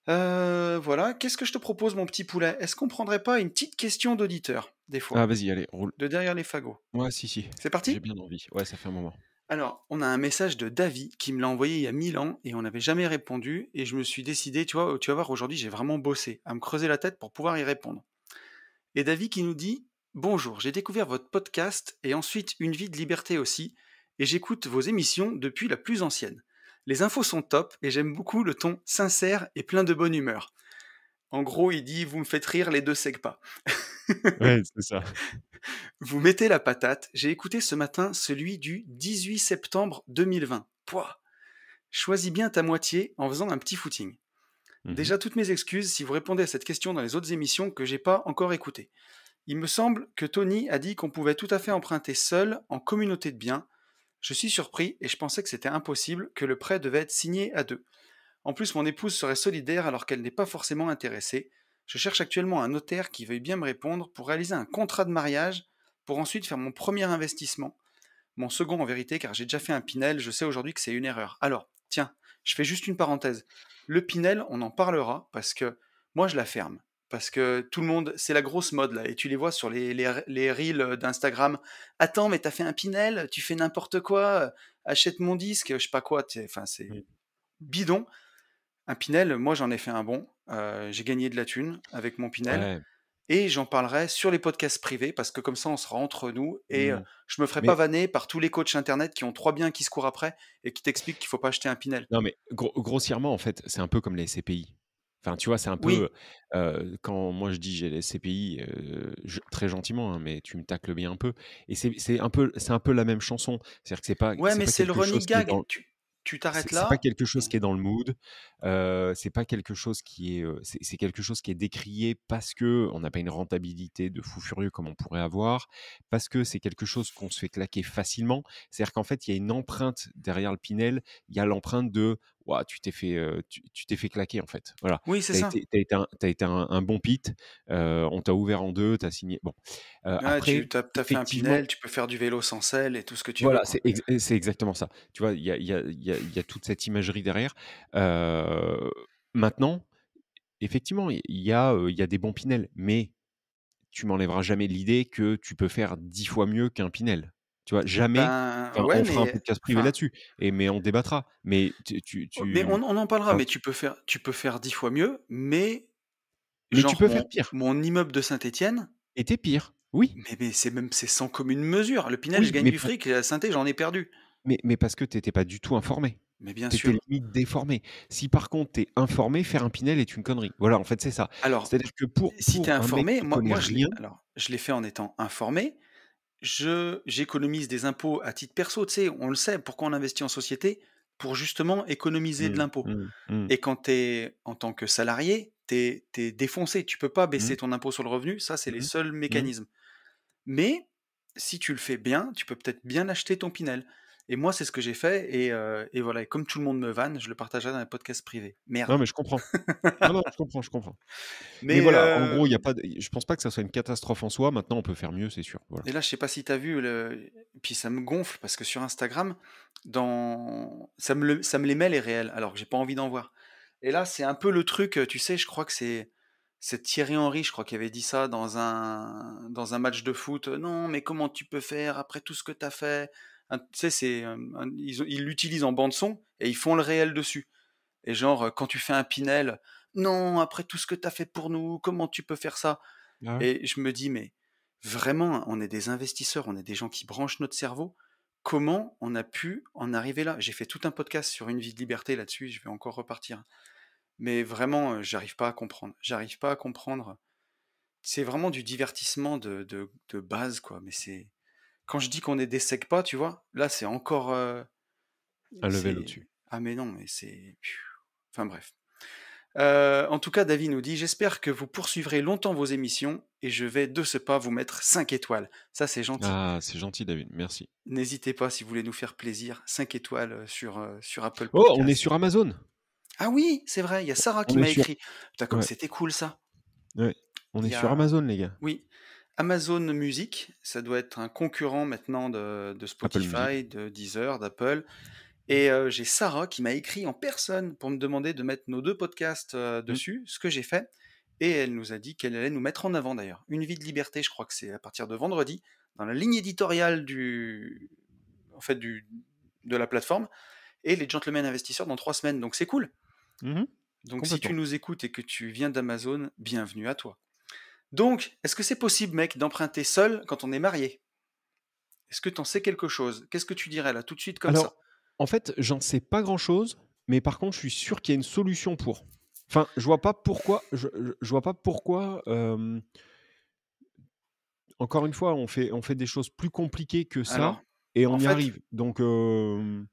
Voilà. Qu'est-ce que je te propose, mon petit poulet? Est-ce qu'on prendrait pas une petite question d'auditeur, des Ah, fois, vas-y, allez, roule. de derrière les fagots? Ouais, si, si, C'est j'ai parti? bien envie. Ouais, ça fait un moment. Alors, on a un message de Davy qui me l'a envoyé il y a 1000 ans et on n'avait jamais répondu et je me suis décidé, tu vas voir, aujourd'hui j'ai vraiment bossé à me creuser la tête pour pouvoir y répondre. Et Davy qui nous dit: Bonjour, j'ai découvert votre podcast et ensuite Une vie de liberté aussi, et j'écoute vos émissions depuis la plus ancienne. Les infos sont top et j'aime beaucoup le ton sincère et plein de bonne humeur. En gros, il dit: Vous me faites rire les deux pas. Ouais, c'est ça. Vous mettez la patate, j'ai écouté ce matin celui du 18 septembre 2020. Pouah. Choisis bien ta moitié en faisant un petit footing. Mmh. Déjà, toutes mes excuses si vous répondez à cette question dans les autres émissions que j'ai pas encore écoutées. Il me semble que Tony a dit qu'on pouvait tout à fait emprunter seul en communauté de biens. Je suis surpris et je pensais que c'était impossible, que le prêt devait être signé à deux. En plus, mon épouse serait solidaire alors qu'elle n'est pas forcément intéressée. Je cherche actuellement un notaire qui veuille bien me répondre pour réaliser un contrat de mariage, pour ensuite faire mon premier investissement. Mon second en vérité, car j'ai déjà fait un Pinel, je sais aujourd'hui que c'est une erreur. Alors, tiens, je fais juste une parenthèse. Le Pinel, on en parlera parce que moi je la ferme. Parce que tout le monde, c'est la grosse mode là, et tu les vois sur les reels d'Instagram. Attends, mais t'as fait un Pinel, tu fais n'importe quoi, achète mon disque, je sais pas quoi. Enfin, c'est Mmh. bidon. Un Pinel, moi j'en ai fait un bon. J'ai gagné de la thune avec mon Pinel. Ouais. Et j'en parlerai sur les podcasts privés parce que comme ça on sera entre nous et Mmh. je me ferai pas Mais vanner par tous les coachs internet qui ont 3 biens qui se courent après et qui t'expliquent qu'il faut pas acheter un Pinel. non, mais grossièrement, en fait, c'est un peu comme les SCPI. Enfin, tu vois, c'est un peu, Oui, quand moi je dis: «J'ai les SCPI», je très gentiment, hein, mais tu me tacles bien un peu et c'est un peu la même chanson. C'est-à-dire que c'est pas ouais, c'est mais pas c'est le quelque chose running qui est dans gag. Tu t'arrêtes c'est pas là quelque chose et qui est dans le mood, c'est pas quelque chose qui est, c'est quelque chose qui est décrié parce qu'on n'a pas une rentabilité de fou furieux comme on pourrait avoir, parce que c'est quelque chose qu'on se fait claquer facilement. C'est-à-dire qu'en fait, il y a une empreinte derrière le Pinel, il y a l'empreinte de: «Ouah, tu t'es fait claquer, en fait». Voilà. oui, c'est Tu as ça. été tu été un tu été un bon pit, on t'a ouvert en 2, tu as signé bon, Ouais, après tu as fait un effectivement Pinel, tu peux faire du vélo sans selle et tout ce que tu veux, voilà, quoi. c'est exactement ça. Tu vois, il y a toute cette imagerie derrière. Heu, Maintenant, effectivement, il y a des bons Pinel, mais tu m'enlèveras jamais l'idée que tu peux faire 10 fois mieux qu'un Pinel. Tu vois? Jamais, Ben, enfin, ouais, on fera un mais podcast privé enfin, là-dessus mais on débattra. Mais mais on en parlera, enfin, mais tu peux faire 10 fois mieux, mais mais tu genre peux faire mon pire mon immeuble de Saint-Étienne. et tu pire. Oui, Mais c'est sans commune mesure. Le Pinel, je oui, gagne du fric et à Saint-É, j'en ai perdu. mais parce que tu étais pas du tout informé. Mais bien Tu étais sûr. limite déformé. Si par contre tu es informé, faire un Pinel est une connerie. Voilà, en fait, c'est ça. Alors, C'est-à-dire que pour si tu es pour un mec informé, qui moi connaît moi rien je l'ai fait en étant informé. J'économise des impôts à titre perso, tu sais, on le sait, pourquoi on investit en société? Pour justement économiser de mmh, l'impôt. mmh, mmh, Et quand tu es en tant que salarié, tu es défoncé. Tu peux pas mmh, baisser ton impôt sur le revenu, ça, c'est les mmh, seuls mmh. mécanismes. Mais si tu le fais bien, tu peux peut-être bien acheter ton Pinel. Et moi, c'est ce que j'ai fait et voilà et comme tout le monde me vanne, je le partagerai dans un podcast privé. Non, Merde. mais je comprends. Non, non, je comprends. Mais Mais voilà, en gros, il y a pas de je pense pas que ça soit une catastrophe en soi. Maintenant, on peut faire mieux, c'est sûr, voilà. et là, je sais pas si tu as vu puis ça me gonfle parce que sur Instagram, ça me les met les réels, alors que j'ai pas envie d'en voir. Et là, c'est un peu le truc, tu sais, je crois que c'est Thierry Henry, je crois, qui avait dit ça dans un match de foot. Non, mais comment tu peux faire après tout ce que tu as fait? Tu sais, ils l'utilisent en bande son et ils font le réel dessus. Et genre, quand tu fais un Pinel, non, après tout ce que tu as fait pour nous, comment tu peux faire ça? Ah ouais? Et je me dis, mais vraiment, on est des investisseurs, on est des gens qui branchent notre cerveau. Comment on a pu en arriver là? J'ai fait tout un podcast sur Une vie de liberté là-dessus, je vais encore repartir. Mais vraiment, j'arrive pas à comprendre. J'arrive pas à comprendre. C'est vraiment du divertissement de base, quoi. Mais c'est. Quand je dis qu'on est des pas, tu vois, là, c'est encore. Un level C'est. au-dessus. Ah, mais non, mais c'est. Enfin, bref. En tout cas, David nous dit: J'espère que vous poursuivrez longtemps vos émissions et je vais de ce pas vous mettre 5 étoiles. Ça, c'est gentil. Ah, c'est gentil, David, merci. N'hésitez pas si vous voulez nous faire plaisir. 5 étoiles sur Apple Oh, on est Podcast. sur Amazon! Ah oui, c'est vrai, il y a Sarah qui On est m'a sur écrit. Putain, comme ouais, c'était cool ça. ouais, on Il est y sur a, Amazon, les gars. oui, Amazon Music, ça doit être un concurrent maintenant de Apple Music. Spotify, de Deezer, d'Apple. Et j'ai Sarah qui m'a écrit en personne pour me demander de mettre nos 2 podcasts Mmh. dessus, ce que j'ai fait. Et elle nous a dit qu'elle allait nous mettre en avant d'ailleurs. Une vie de liberté, je crois que c'est à partir de vendredi, dans la ligne éditoriale en fait, de la plateforme, et les Gentlemen Investisseurs dans 3 semaines. Donc c'est cool. Mmh. Donc si tu Complètement. nous écoutes et que tu viens d'Amazon, bienvenue à toi. Donc, est-ce que c'est possible, mec, d'emprunter seul quand on est marié? Est-ce que tu en sais quelque chose? Qu'est-ce que tu dirais là, tout de suite comme ça? Alors, en fait, j'en sais pas grand-chose, mais par contre, je suis sûr qu'il y a une solution pour. Enfin, je vois pas pourquoi, encore une fois, on fait des choses plus compliquées que Alors, ça et on en y fait, arrive. Donc, et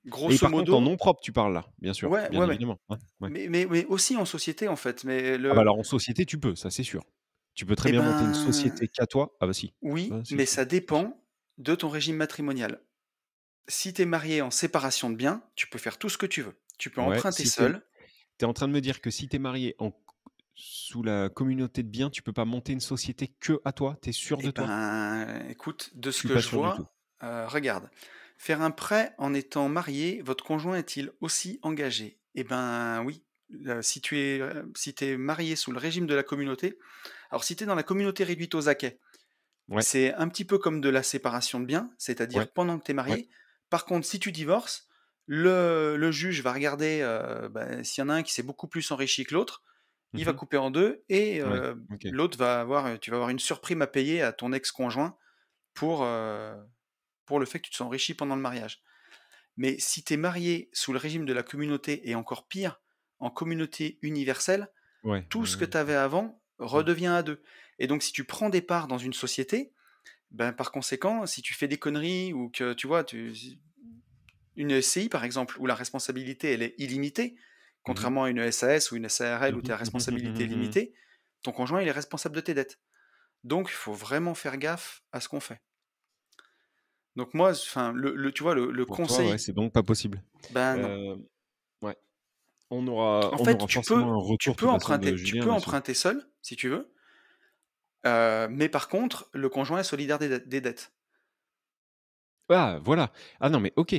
grosso par contre, en modo, nom propre, tu parles là, bien sûr, ouais, bien ouais, ouais. évidemment. Ouais, ouais. Mais aussi en société, en fait. Mais Ah bah, alors en société, tu peux, ça c'est sûr. Tu peux très eh bien monter une ben, société qu'à toi. Ah bah si, oui, ça c'est mais sûr, ça c'est sûr. dépend de ton régime matrimonial. Si tu es marié en séparation de biens, tu peux faire tout ce que tu veux. Tu peux Ouais, emprunter si tu seul. es en train de me dire que si tu es marié sous la communauté de biens, tu peux pas monter une société que à toi? Tu es sûr Eh de toi? ben, écoute, de Je ce suis que pas je sûr du tout. vois, regarde. Faire un prêt en étant marié, votre conjoint est-il aussi engagé? Eh ben oui. Si tu es marié sous le régime de la communauté, alors si tu es dans la communauté réduite aux acquets, Ouais, c'est un petit peu comme de la séparation de biens, c'est-à-dire ouais, pendant que tu es ouais. marié. Par contre, si tu divorces, le juge va regarder s'il y en a un qui s'est beaucoup plus enrichi que l'autre, il va Mmh. couper en deux et Ouais, OK. l'autre tu vas avoir une surprime à payer à ton ex-conjoint pour, euh, pour le fait que tu te sois enrichi pendant le mariage. Mais si tu es marié sous le régime de la communauté et encore pire, en communauté universelle, Ouais, tout ouais, ce que ouais. tu avais avant Mmh. redevient à deux. Et donc si tu prends des parts dans une société, ben, par conséquent, si tu fais des conneries ou que tu vois, une SCI par exemple, où la responsabilité elle est illimitée, Mmh mh. contrairement à une SAS ou une SARL où tu Mmh as mh. Mmh mh. responsabilité Mmh mh. limitée, ton conjoint il est responsable de tes dettes. Donc il faut vraiment faire gaffe à ce qu'on fait. Donc moi, enfin, tu vois, le Pour toi, ouais, conseil, c'est donc pas possible. ben non. Hem, ouais, En on fait, aura forcément un tu retour de peux toute façon de emprunter, tu Julien peux là-dessus. emprunter seul, si tu veux, mais par contre, le conjoint est solidaire des dettes. Ah voilà! Ah non mais OK.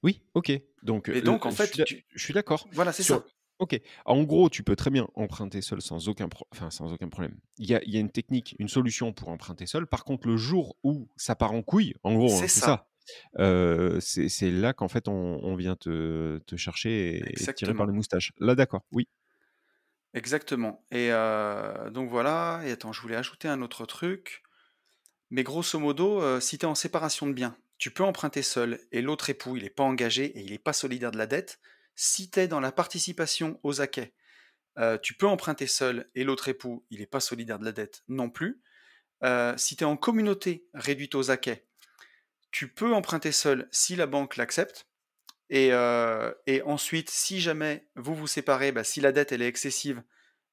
Oui, OK. Donc, Et donc, en fait, je suis d'accord voilà, c'est sur ça. OK. En gros, tu peux très bien emprunter seul sans aucun problème. Il y a une technique, une solution pour emprunter seul. Par contre, le jour où ça part en couille, en gros, hein, C'est c'est ça, ça, c'est là qu'en fait on vient te chercher et te tirer par exactement. les moustaches. Là, d'accord, oui. Exactement. Et donc voilà. Et attends, je voulais ajouter un autre truc. Mais grosso modo, si tu es en séparation de biens, tu peux emprunter seul et l'autre époux, il n'est pas engagé et il n'est pas solidaire de la dette. Si tu es dans la participation aux acquets, tu peux emprunter seul et l'autre époux, il n'est pas solidaire de la dette non plus. Si tu es en communauté réduite aux acquets, tu peux emprunter seul si la banque l'accepte. Et ensuite, si jamais vous vous séparez, bah, si la dette elle est excessive,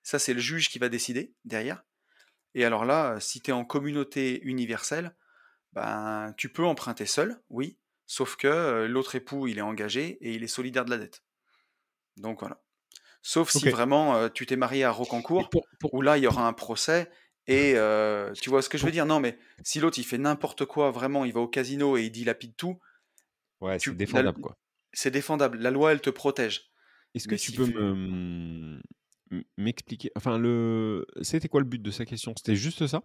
ça c'est le juge qui va décider derrière. Et alors là, si tu es en communauté universelle, ben, tu peux emprunter seul, oui, Sauf que l'autre époux, il est engagé et il est solidaire de la dette. Donc voilà. Sauf si OK. vraiment tu t'es marié à Mais Rocancourt, pour où là, il y pour aura un procès. Et tu vois ce que je veux pour dire? Non, mais si l'autre, il fait n'importe quoi, vraiment, il va au casino et il dilapide tout, ouais, c'est tu, la- défendable, quoi. c'est défendable. La loi, elle te protège. Est-ce que Mais tu s'il peux fait. m'expliquer enfin c'était quoi le but de sa question? C'était juste ça?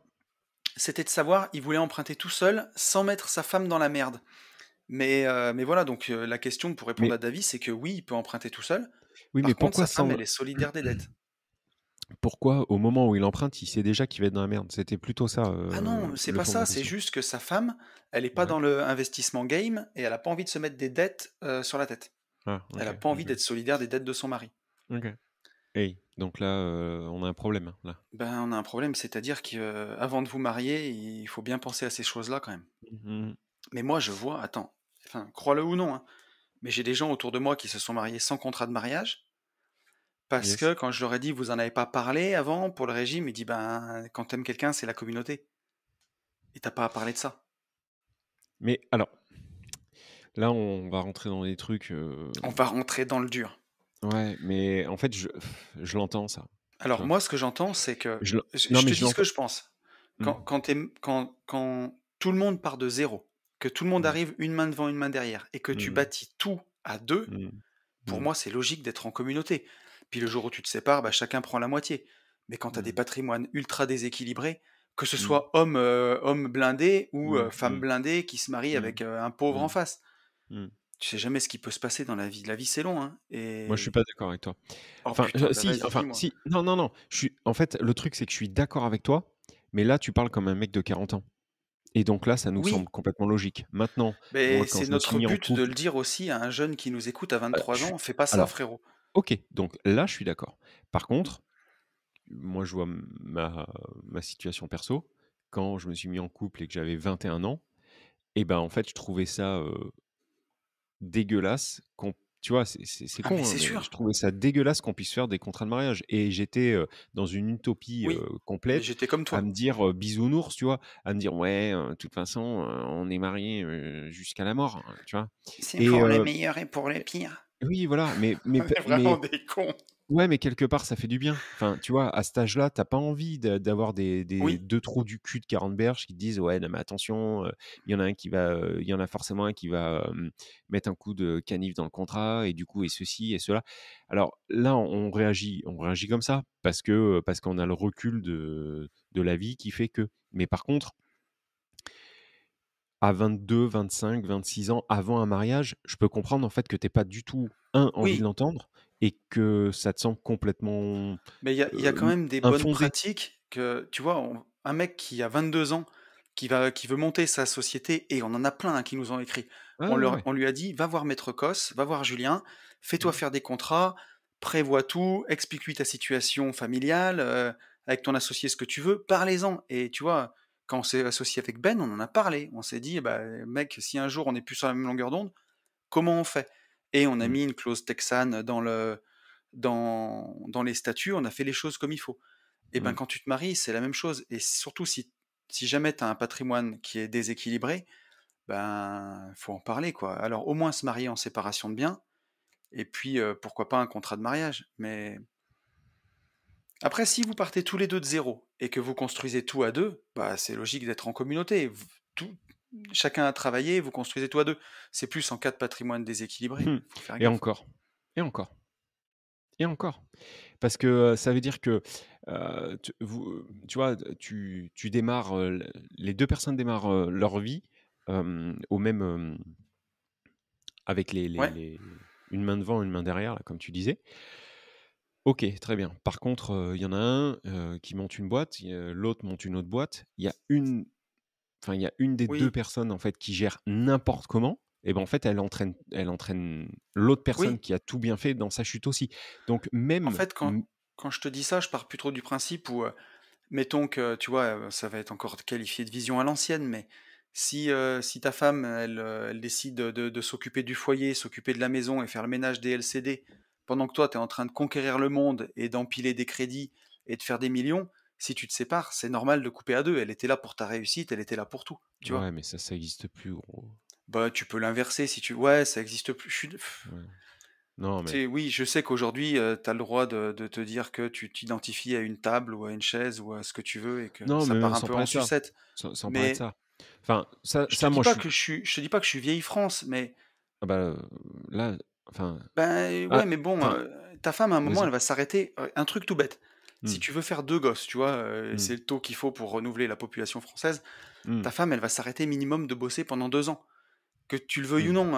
C'était de savoir, il voulait emprunter tout seul, sans mettre sa femme dans la merde. Mais voilà, donc la question pour répondre Mais à David, c'est que oui, il peut emprunter tout seul. oui, mais Par contre, sa femme, elle est solidaire des dettes. pourquoi au moment où il emprunte, il sait déjà qu'il va être dans la merde? C'était plutôt ça, Ah non, c'est le pas fond de ça, ma c'est question. juste que sa femme, elle est pas Ouais. dans le investissement game et elle a pas envie de se mettre des dettes sur la tête. Ah, Elle OK, a pas envie OK, d'être solidaire des dettes de son mari. OK. Hey, donc là, on a un problème, hein, là. Ben, on a un problème, c'est-à-dire qu'avant de vous marier, il faut bien penser à ces choses-là quand même. Mmh. Mais moi, je vois, attends, enfin, crois-le ou non, hein, mais j'ai des gens autour de moi qui se sont mariés sans contrat de mariage, parce Yes. que quand je leur ai dit, vous en avez pas parlé avant pour le régime, ils disent, ben, quand t'aimes quelqu'un, c'est la communauté. Et t'as pas à parler de ça. Mais alors, là, on va rentrer dans des trucs, On va rentrer dans le dur. ouais, mais en fait, je l'entends ça, tu Alors vois? moi, ce que j'entends, c'est que Je l'en non, je mais te je dis ce que l'entends. je pense. Mmh, Quand tout le monde part de zéro, que tout le monde mmh, arrive une main devant, une main derrière, et que tu mmh, bâtis tout à deux, mmh, pour mmh, moi, c'est logique d'être en communauté. Puis le jour où tu te sépares, bah, chacun prend la moitié. Mais quand tu as des mmh, patrimoines ultra déséquilibrés, que ce mmh, soit homme blindé ou mmh, femme mmh, blindée qui se marie mmh, avec un pauvre en mmh, face, mmh. tu sais jamais ce qui peut se passer dans la vie. La vie, c'est long, hein. Moi, je suis Et pas d'accord avec toi. oh Enfin, putain, bah si, vas-y, enfin, dis-moi. si, non, non, non, je suis en fait, le truc, c'est que je suis d'accord avec toi, mais là, tu parles comme un mec de 40 ans et donc là, ça nous semble Oui, complètement logique. Maintenant, mais moi, quand c'est je me suis notre mis en but de couple, le dire aussi à un jeune qui nous écoute à je 23 suis ans. Fais pas ça, alors, frérot. OK, donc là, je suis d'accord. Par contre, moi, je vois ma situation perso. Quand je me suis mis en couple et que j'avais 21 ans et ben, en fait, je trouvais ça, dégueulasse qu'on tu vois? C'est Ah, mais con, hein, c'est mais je sûr. trouvais ça dégueulasse qu'on puisse faire des contrats de mariage et j'étais, dans une utopie, Oui, mais complète j'étais comme à toi. me dire, bisounours, tu vois? À me dire: «Ouais, de toute façon, on est mariés, jusqu'à la mort», tu vois? C'est Et pour les meilleurs et pour les pires. oui, voilà, On est vraiment des cons. ouais, mais quelque part, ça fait du bien. Enfin, tu vois, à cet âge-là, tu as pas envie d'avoir des Oui, 2 trous du cul de 40 berges qui te disent: «Ouais, non, mais attention, il y en a forcément un qui va, mettre un coup de canif dans le contrat et du coup et ceci et cela». Alors là, on réagit comme ça parce qu'on a le recul de la vie qui fait que. Mais par contre, à 22, 25, 26 ans, avant un mariage, je peux comprendre, en fait, que tu pas du tout, envie de oui, l'entendre et que ça te semble complètement mais il y a quand même des bonnes infondé. pratiques que, tu vois, un mec qui a 22 ans, qui veut monter sa société, et on en a plein hein, qui nous ont écrit. Ouais, ouais, ouais. On lui a dit, va voir Maître Cos, va voir Julien, fais-toi Mmh. faire des contrats, prévois tout, explique-lui ta situation familiale, avec ton associé ce que tu veux, parlez-en. Et tu vois, quand on s'est associé avec Ben, on en a parlé. On s'est dit, bah, mec, si un jour on n'est plus sur la même longueur d'onde, comment on fait? Et on a Mmh. mis une clause texane dans les statuts, on a fait les choses comme il faut. Et ben, Mmh. quand tu te maries, c'est la même chose. Et surtout si jamais tu as un patrimoine qui est déséquilibré, ben, faut en parler, quoi. Alors, au moins se marier en séparation de biens, et puis pourquoi pas un contrat de mariage. Mais après, si vous partez tous les deux de zéro et que vous construisez tout à deux, bah, c'est logique d'être en communauté. Chacun a travaillé, vous construisez tout à deux. C'est plus en cas de patrimoine déséquilibré. Mmh. Faut faire Et gaffe. encore, et encore, et encore. Parce que, ça veut dire que, tu vois, tu démarres, les 2 personnes démarrent, leur vie, au même, avec Ouais, une main devant, une main derrière, là, comme tu disais. OK, très bien. Par contre, il y en a un, qui monte une boîte, l'autre monte une autre boîte. Il y a une des 2 oui, personnes, en fait, qui gère n'importe comment et ben, en fait, elle entraîne l'autre personne oui. qui a tout bien fait dans sa chute aussi. Donc En même fait, quand je te dis ça, je pars plus trop du principe où, mettons que, tu vois, ça va être encore qualifié de vision à l'ancienne, mais si ta femme, elle décide de s'occuper du foyer, s'occuper de la maison et faire le ménage des LCD, pendant que toi, tu es en train de conquérir le monde et d'empiler des crédits et de faire des millions, si tu te sépares, c'est normal de couper à deux. Elle était là pour ta réussite, elle était là pour tout, tu vois? ouais, mais ça existe plus, gros. Bah, tu peux l'inverser si tu ouais, ça existe plus. Ouais. Non, Tu mais sais, oui, je sais qu'aujourd'hui, tu as le droit de te dire que tu t'identifies à une table ou à une chaise ou à ce que tu veux et que non, ça mais part même un sans peu en parler de ça, sucette. sans parler de Mais ça. Enfin, je te ça dis moi je pas suis que je te dis pas que je suis vieille France, mais ah bah, là, enfin ben, ah, ouais, mais bon, enfin, ta femme, à un moment, vas-y. elle va s'arrêter, un truc tout bête. Si Mmh, tu veux faire 2 gosses, tu vois, mmh, c'est le taux qu'il faut pour renouveler la population française, mmh, ta femme, elle va s'arrêter minimum de bosser pendant 2 ans. Que tu le veuilles ou mmh, non,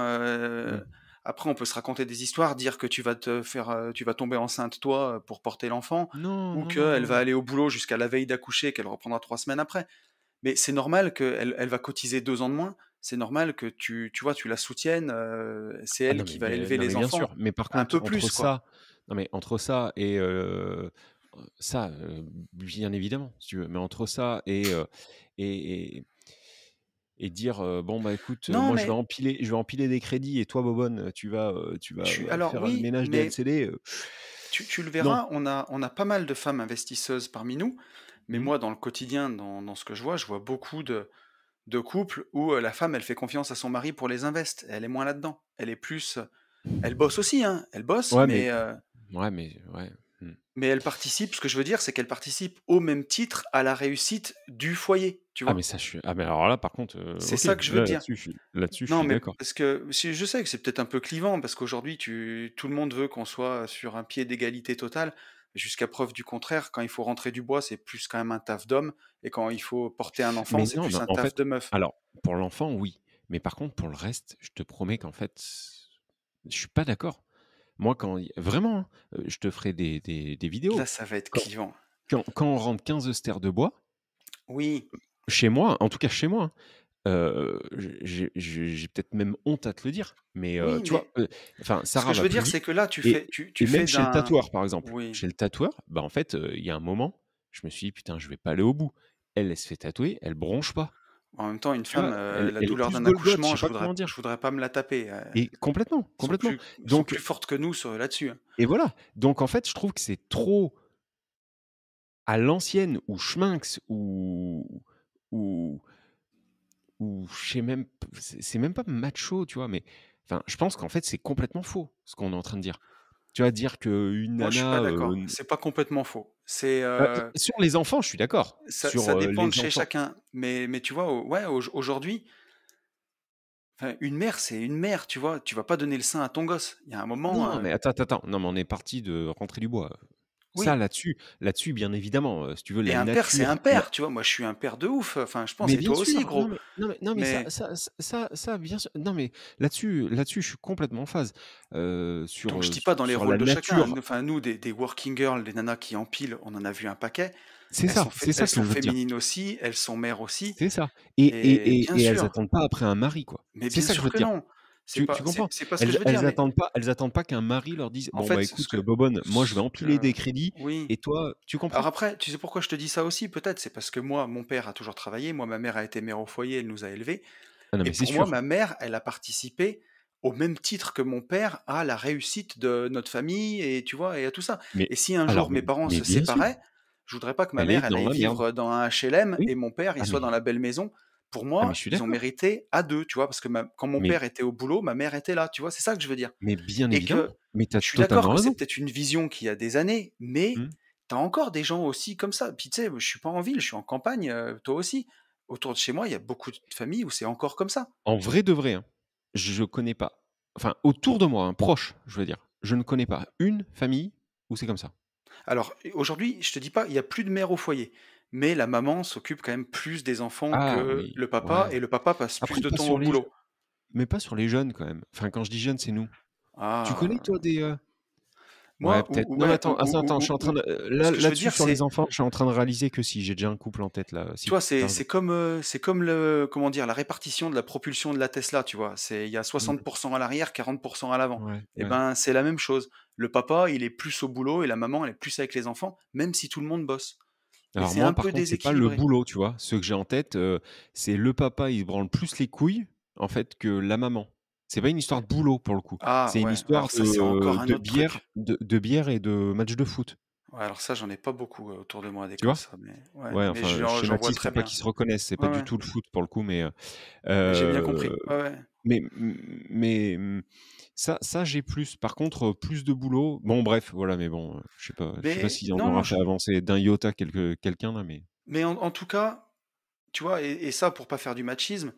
mmh. après on peut se raconter des histoires, dire que tu vas tomber enceinte toi, pour porter l'enfant Non, ou non, non, qu'elle non, va non. aller au boulot jusqu'à la veille d'accoucher, qu'elle reprendra 3 semaines après. Mais c'est normal qu'elle va cotiser 2 ans de moins, c'est normal que tu vois, tu la soutiennes, c'est Ah elle qui va élever non, mais les bien enfants sûr, mais par un contre peu plus, quoi. entre ça et ça, bien évidemment, si tu veux, mais entre ça et et dire, «Bon, bah, écoute, Non, moi mais je vais empiler des crédits et toi Bobonne, tu je vas, suis alors faire le oui, ménage des mais LCD», tu le non. verras, on a pas mal de femmes investisseuses parmi nous, mais Mmh. moi dans le quotidien, dans ce que je vois beaucoup de couples où, la femme, elle fait confiance à son mari pour les invests. Elle est moins là-dedans. Elle est plus, elle bosse aussi, hein, elle bosse, Ouais, mais ouais, mmh. mais elle participe ce que je veux dire, c'est qu'elle participe au même titre à la réussite du foyer, tu Ah mais vois? ça, mais alors là, par contre, C'est OK, ça que je veux te dire. là-dessus, je Non, suis mais d'accord. parce que si je sais que c'est peut-être un peu clivant parce qu'aujourd'hui tout le monde veut qu'on soit sur un pied d'égalité totale. Jusqu'à preuve du contraire, quand il faut rentrer du bois, c'est plus quand même un taf d'homme et quand il faut porter un enfant, Mais c'est non, plus mais un en taf fait de meuf. alors, pour l'enfant, oui, mais par contre, pour le reste, je te promets qu'en fait, je suis pas d'accord. Moi, vraiment, hein, je te ferai des Là, vidéos. ça va être Quand clivant. on rentre 15 austères de bois, Oui. chez moi, en tout cas chez moi, hein, j'ai peut-être même honte à te le dire, mais Oui, tu vois, mais enfin, ce que Sarah je va veux plus dire, vite c'est que là, et tu même fais chez le d'un tatoueur, par exemple. oui. Chez le tatoueur, bah, en fait, il y a un moment, je me suis dit: «Putain, je vais pas aller au bout». Elle se fait tatouer, elle bronche pas. En même temps, une Tu femme, vois? Elle la elle est douleur plus d'un Golgoth, je accouchement, sais pas comment dire je voudrais pas me la taper, et complètement, complètement. sont Donc plus fortes que nous sur là-dessus, hein. et voilà. Donc en fait, je trouve que c'est trop à l'ancienne ou schminx ou ou je sais même p c'est même pas macho, tu vois? Mais enfin, je pense qu'en fait, c'est complètement faux, ce qu'on est en train de dire. Tu vas dire qu'une Moi, je suis pas nana, d'accord. C'est pas complètement faux. sur les enfants, je suis d'accord. Ça Sur, dépend de les chez enfants chacun. Mais tu vois, ouais, aujourd'hui, enfin, une mère, c'est une mère, tu vois? Tu vas pas donner le sein à ton gosse. Il y a un moment, non, mais attends, attends, attends. Non, mais on est parti de rentrer du bois. Ça, oui. là-dessus, bien évidemment, si tu veux, Et la un père, c'est un nature, la père, tu vois? Moi, je suis un père de ouf, enfin, je pense mais et bien toi aussi, sûr, gros. non, mais Mais bien sûr, non, mais là-dessus, je suis complètement en phase. donc je dis pas dans les Sur rôles la de chacun. nature, Nous enfin, nous, des working girls, des nanas qui empilent, on en a vu un paquet. c'est ça Elles que sont je veux te dire. féminines aussi, elles sont mères aussi C'est ça et bien et elles sûr, attendent pas après un mari, quoi. mais C'est bien ça que je sûr veux te que dire. non. Tu comprends? C'est pas ce que je veux dire, Elles mais attendent pas qu'un mari leur dise: en «Bon, bah, fait, écoute, Bobonne, moi, je vais ce empiler que des crédits oui. et toi» tu Alors comprends? après, tu sais pourquoi je te dis ça aussi peut-être? C'est parce que moi, mon père a toujours travaillé, moi, ma mère a été mère au foyer, elle nous a élevés Ah non, et mais c'est pour moi, sûr. ma mère, elle a participé au même titre que mon père à la réussite de notre famille et tu vois? Et à tout ça. Mais Et si un alors, jour mes parents mais se bien sûr, séparaient, je voudrais pas que ma elle est mère, elle dans aille la merde. vivre dans un HLM Oui. et mon père, il Ah soit dans mais la belle maison. Pour je moi, suis ils ont d'accord. mérité à 2, tu vois? Parce que quand mon Mais père était au boulot, ma mère était là, tu vois? C'est ça que je veux dire. mais bien Et évidemment, que mais tu as je suis d'accord totalement que c'est raison. peut-être une vision qui a des années, mais Mmh. tu as encore des gens aussi comme ça. Puis tu sais, je suis pas en ville, je suis en campagne, toi aussi. Autour de chez moi, il y a beaucoup de familles où c'est encore comme ça. En vrai de vrai, hein, je connais pas, enfin, autour de moi, hein, proche, je veux dire, je ne connais pas une famille où c'est comme ça. Alors, aujourd'hui, je te dis pas, il y a plus de mère au foyer, mais la maman s'occupe quand même plus des enfants Ah que oui, le papa ouais. et le papa passe plus Après de pas temps sur au les boulot. mais pas sur les jeunes quand même. Enfin, quand je dis jeunes, c'est nous. Tu connais Ah, toi des, ouais, moi, peut-être. Non, mais ouais, attends, attends, je suis en train de, ce là que je veux là-dessus dire, sur les c'est enfants, je suis en train de réaliser que si, j'ai déjà un couple en tête là, tu si, vois, tu raison. c'est comme le comment dire? La répartition de la propulsion de la Tesla, tu vois? Il y a Mmh. 60 à l'arrière, 40 à l'avant. Ouais, Et ouais. ben, c'est la même chose. Le papa, il est plus au boulot et la maman, elle est plus avec les enfants, même si tout le monde bosse. Et Alors c'est un moi, par peu contre, c'est pas le déséquilibré. boulot, tu vois? Ceux que j'ai en tête, c'est le papa, il se branle plus les couilles, en fait, que la maman. C'est pas une histoire de boulot, pour le coup. Ah C'est une ouais, histoire alors ça, c'est encore un de autre bière truc. de bière et de match de foot, Ouais, alors ça, j'en ai pas beaucoup, autour de moi des tu comme vois? ça, mais ouais, Ouais, mais enfin, je j'en vois schématise très pour pas bien. qu'ils se reconnaissent. C'est pas Ouais, du ouais, tout le foot, pour le coup, mais mais j'ai bien heu compris. Ouais, ouais. mais ça j'ai plus. Par contre, plus de boulot. Bon bref, voilà, mais bon, je sais pas Mais si on non, aura non, fait avancer d'un iota quelqu'un là, mais mais en tout cas, tu vois, et ça pour pas faire du machisme,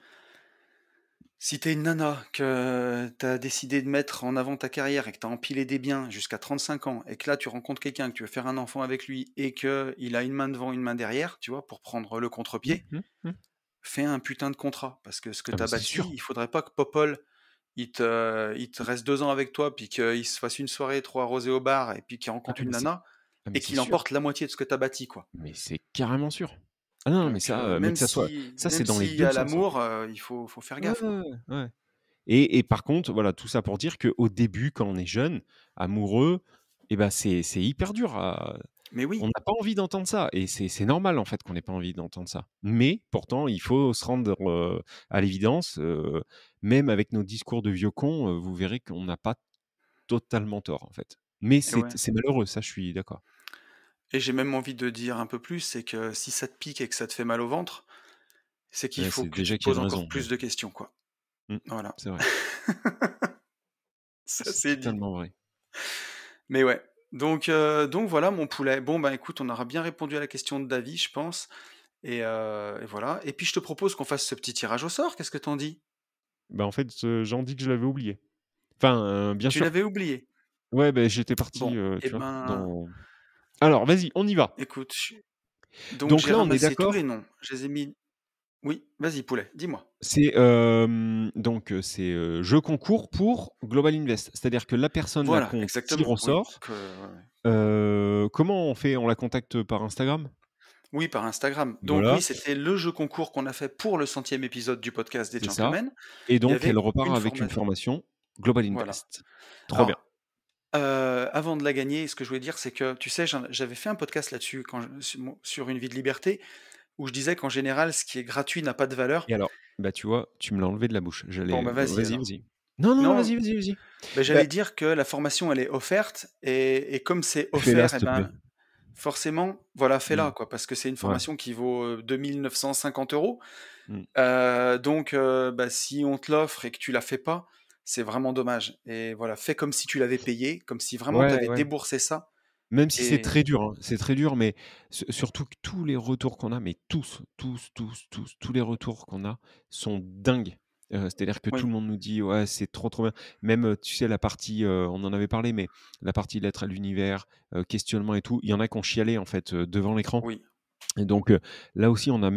si t'es une nana, que t'as décidé de mettre en avant ta carrière et que t'as empilé des biens jusqu'à 35 ans et que là tu rencontres quelqu'un, que tu veux faire un enfant avec lui et que il a une main devant, une main derrière, tu vois, pour prendre le Mmh, contre-pied, mmh, mmh. fais un putain de contrat. Parce que ce que Ah mais t'as c'est bâti, sûr. il faudrait pas que Popol, il te reste 2 ans avec toi, puis qu'il se fasse une soirée trop arrosée au bar et puis qu'il Ah rencontre une mais c'est nana ah mais et c'est qu'il sûr. emporte la moitié de ce que t'as bâti, quoi. Mais c'est carrément sûr. Ah non, mais Donc ça, mais même que ça soit si ça c'est même dans les s'il y 2 a sens, en l'amour, fait. il faut faire Ouais, gaffe, quoi. ouais, ouais, ouais. Et par contre, voilà, tout ça pour dire qu'au début, quand on est jeune, amoureux, et ben c'est hyper dur à Mais on oui, n'a pas envie d'entendre ça et c'est normal, en fait, qu'on n'ait pas envie d'entendre ça. Mais pourtant, il faut se rendre, à l'évidence, même avec nos discours de vieux cons, vous verrez qu'on n'a pas totalement tort, en fait. Mais et ouais. c'est malheureux, ça, je suis d'accord. Et j'ai même envie de dire un peu plus, c'est que si ça te pique et que ça te fait mal au ventre, c'est qu'il faut C'est que tu déjà te qu'il y a poses une encore raison, plus de questions, quoi. mmh, Voilà. c'est vrai. Ça, C'est c'est dit. totalement vrai. Mais ouais. Donc voilà mon poulet. Bon, bah, écoute, on aura bien répondu à la question de Davy, je pense et voilà. Et puis je te propose qu'on fasse ce petit tirage au sort, qu'est-ce que t'en dis? Bah, en fait, j'en dis que je l'avais oublié. Enfin, bien Tu sûr. l'avais oublié? Ouais, beh, j'étais Bon, parti, et tu vois, ben, dans alors vas-y, on y va. écoute, donc Donc j'ai là, on est ramassé tous les d'accord, noms, je les ai mis oui, vas-y poulet, dis-moi. c'est, je concours pour Global Invest. C'est-à-dire que la personne là Voilà, qu'on tire exactement, au oui, sort, ouais, ouais. comment on fait? On la contacte par Instagram? Oui, par Instagram. Donc oui, Voilà, c'était le jeu concours qu'on a fait pour le 100e épisode du podcast des c'est ça Gentlemen. et Il y donc elle avait repart une avec une formation. formation Global Voilà. Invest. Trop bien. Alors, avant de la gagner, ce que je voulais dire, c'est que, tu sais, j'avais fait un podcast là-dessus quand sur Une vie de liberté, où je disais qu'en général, ce qui est gratuit n'a pas de valeur. Et alors, bah, tu vois, tu me l'as enlevé de la bouche. Bon, bah vas-y Vas-y, alors. vas-y. Non, non, Non, vas-y, vas-y, vas-y. bah, Bah, j'allais dire que la formation, elle est offerte, et comme c'est fais-la offert, s'il eh te plaît. ben, forcément, voilà, Mmh. fais-la, quoi, parce que c'est une Ouais. formation qui vaut 2 950 €. Mmh. Donc bah, si on te l'offre et que tu la fais pas, c'est vraiment dommage et voilà, fais comme si tu l'avais payé, comme si vraiment tu Ouais, avais ouais. déboursé ça Même si c'est et très dur, hein, c'est très dur, mais surtout que tous les retours qu'on a, mais tous, tous, tous, tous, tous les retours qu'on a sont dingues. C'est-à-dire que tout oui, le monde nous dit: «Ouais, c'est trop, trop bien». Même, tu sais la partie, on en avait parlé, mais la partie lettre à l'univers, questionnement et tout, il y en a qui ont chialé en fait, devant l'écran. oui, Et donc, là aussi, on a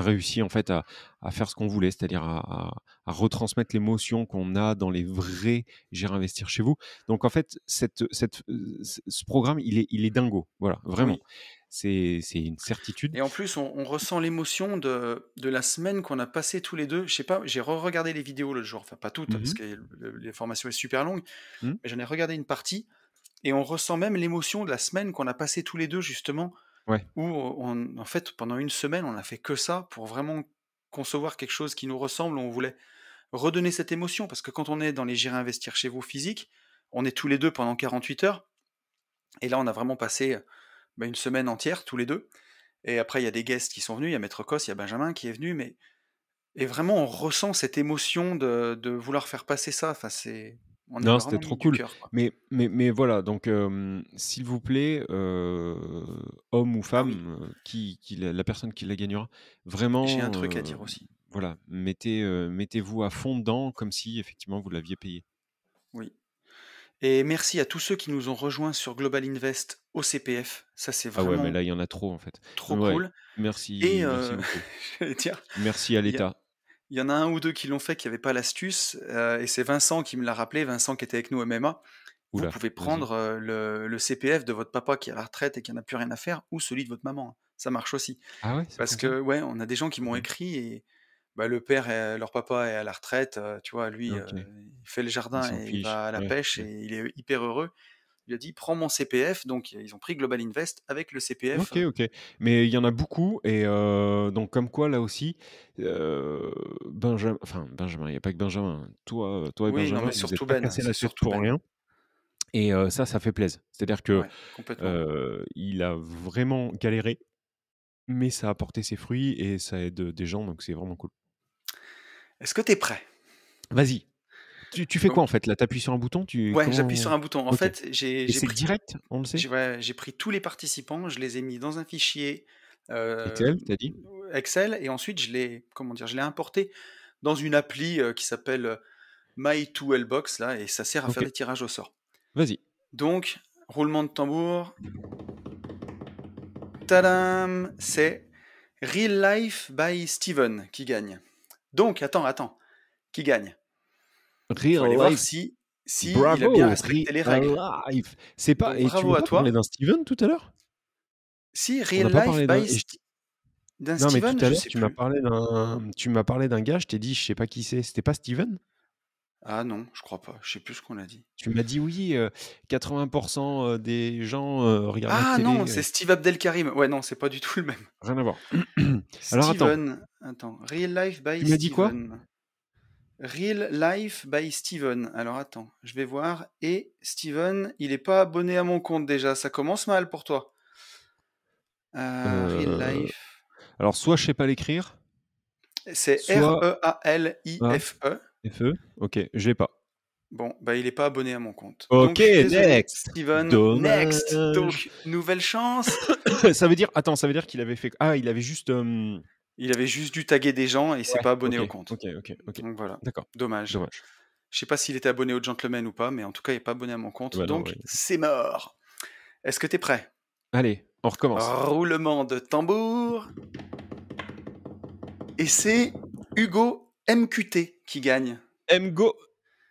réussi en fait à faire ce qu'on voulait, c'est-à-dire à retransmettre l'émotion qu'on a dans les vrais «J'irai investir chez vous». Donc en fait, ce programme, il est dingo, voilà, vraiment. oui C'est une certitude. et en plus on ressent l'émotion de la semaine qu'on a passée tous les 2. Je sais pas, j'ai re-regardé les vidéos l'autre jour, enfin pas toutes, Mmh parce mh. que les formations est super longue, Mmh. mais j'en ai regardé une partie et on ressent même l'émotion de la semaine qu'on a passée tous les 2 justement, Ouais. où on en fait, pendant une semaine, on a fait que ça pour vraiment concevoir quelque chose qui nous ressemble. On voulait redonner cette émotion parce que quand on est dans les J'irai investir chez vous physiques, on est tous les 2 pendant 48 heures et là, on a vraiment passé, bah, une semaine entière tous les 2 et après il y a des guests qui sont venus, il y a Maître Cos, il y a Benjamin qui est venu, mais et vraiment on ressent cette émotion de vouloir faire passer ça, enfin c'est on y a Non, c'était vraiment trop mis du cool. cœur, quoi. Mais voilà, donc s'il vous plaît, homme ou Ah oui, femme, qui la personne qui la gagnera, j'ai un vraiment, truc à dire aussi. voilà, mettez-vous à fond dedans comme si effectivement vous l'aviez payé. Oui et merci à tous ceux qui nous ont rejoints sur Global Invest au CPF. Ça, c'est Ah ouais, mais vraiment là, il y en a trop en fait. trop Ouais, cool et merci beaucoup. j'allais dire, Merci à il y a l'État. il y en a un ou 2 qui l'ont fait, qui avaient pas l'astuce, et c'est Vincent qui me l'a rappelé, Vincent qui était avec nous au MMA. Ouh Vous là, pouvez vas-y. prendre, le CPF de votre papa qui est à la retraite et qui en a plus rien à faire ou celui de votre maman, hein. Ça marche aussi. Ah ouais, ça Parce fonctionne? que ouais, on a des gens qui Trop m'ont bien. écrit et bah, le père leur papa est à la retraite, tu vois? Lui, OK. il fait le Il jardin s'en et il fiche. va à la Ouais, pêche OK. et il est hyper heureux. Il a dit: «Prends mon CPF», donc ils ont pris Global Invest avec le CPF, OK, OK. Mais il y en a beaucoup et donc comme quoi là aussi, Benjamin, il y a pas que Benjamin. Toi et oui, non, Benjamin, mais vous êtes surtout pas Ben, hein, cassés la c'est tête surtout pour Ben. rien et ça fait plaisir. C'est-à-dire que, Ouais, complètement. il a vraiment galéré, mais ça a porté ses fruits et ça aide, des gens donc c'est vraiment cool. Est-ce que tu es prêt? Vas-y. Tu fais quoi en Donc fait là? Tu appuies sur un bouton? ouais, j'appuie sur un bouton. En OK. fait, j'ai Et j'ai c'est pris direct, on le sait? j'ai pris tous les participants, je les ai mis dans un fichier, Excel, tu dit? Excel et ensuite je l'ai importé dans une appli, qui s'appelle, My2Lbox là et ça sert à faire OK. des tirages au sort. Vas-y. Donc, roulement de tambour. Tadam! C'est Real Life by Steven qui gagne. Donc, attends, qui gagne? Il faut aller Real voir life. si il a bien Bravo! respecté les règles. Real life. C'est pas Donc et tu bravo m'as à pas parlé toi. d'un Steven tout à l'heure? Si, On n'a Real pas Life parlé d'un by et je d'un non mais tout Steven? à Je l'heure sais plus. tu m'as parlé d'un gars, je t'ai dit: «Je sais pas qui c'est». C'était pas Steven? Ah non, je crois pas, je sais plus ce qu'on a dit. Tu m'as dit: «Oui, 80 des gens, regardent la Ah non, télé», c'est Steve Abdelkarim. Ouais, non, c'est pas du tout le même. rien à voir. Alors attends, Steven, attends, Real Life by tu m'as dit quoi? Steven. Real Life by Steven. Alors attends, je vais voir. Et Steven, il est pas abonné à mon compte déjà. Ça commence mal pour toi. Real Heu, Life. alors soit je sais pas l'écrire, C'est soit A, Realife. F-E, OK, je l'ai pas. Bon, bah il est pas abonné à mon compte. OK, Donc je suis désolé, next! Steven. Next. Dommage. Donc, nouvelle chance. Ça veut dire attends, ça veut dire qu'il avait fait il avait juste, Il avait juste dû taguer des gens et il s'est ouais, pas abonné OK, au compte. OK. Donc voilà. D'accord, Dommage. dommage. Je sais pas s'il était abonné au Gentleman ou pas, mais en tout cas, il est pas abonné à mon compte. Bah non, Donc, ouais. c'est mort. Est-ce que tu es prêt? Allez, on recommence. Roulement de tambour. Et c'est Hugo MQT qui gagne.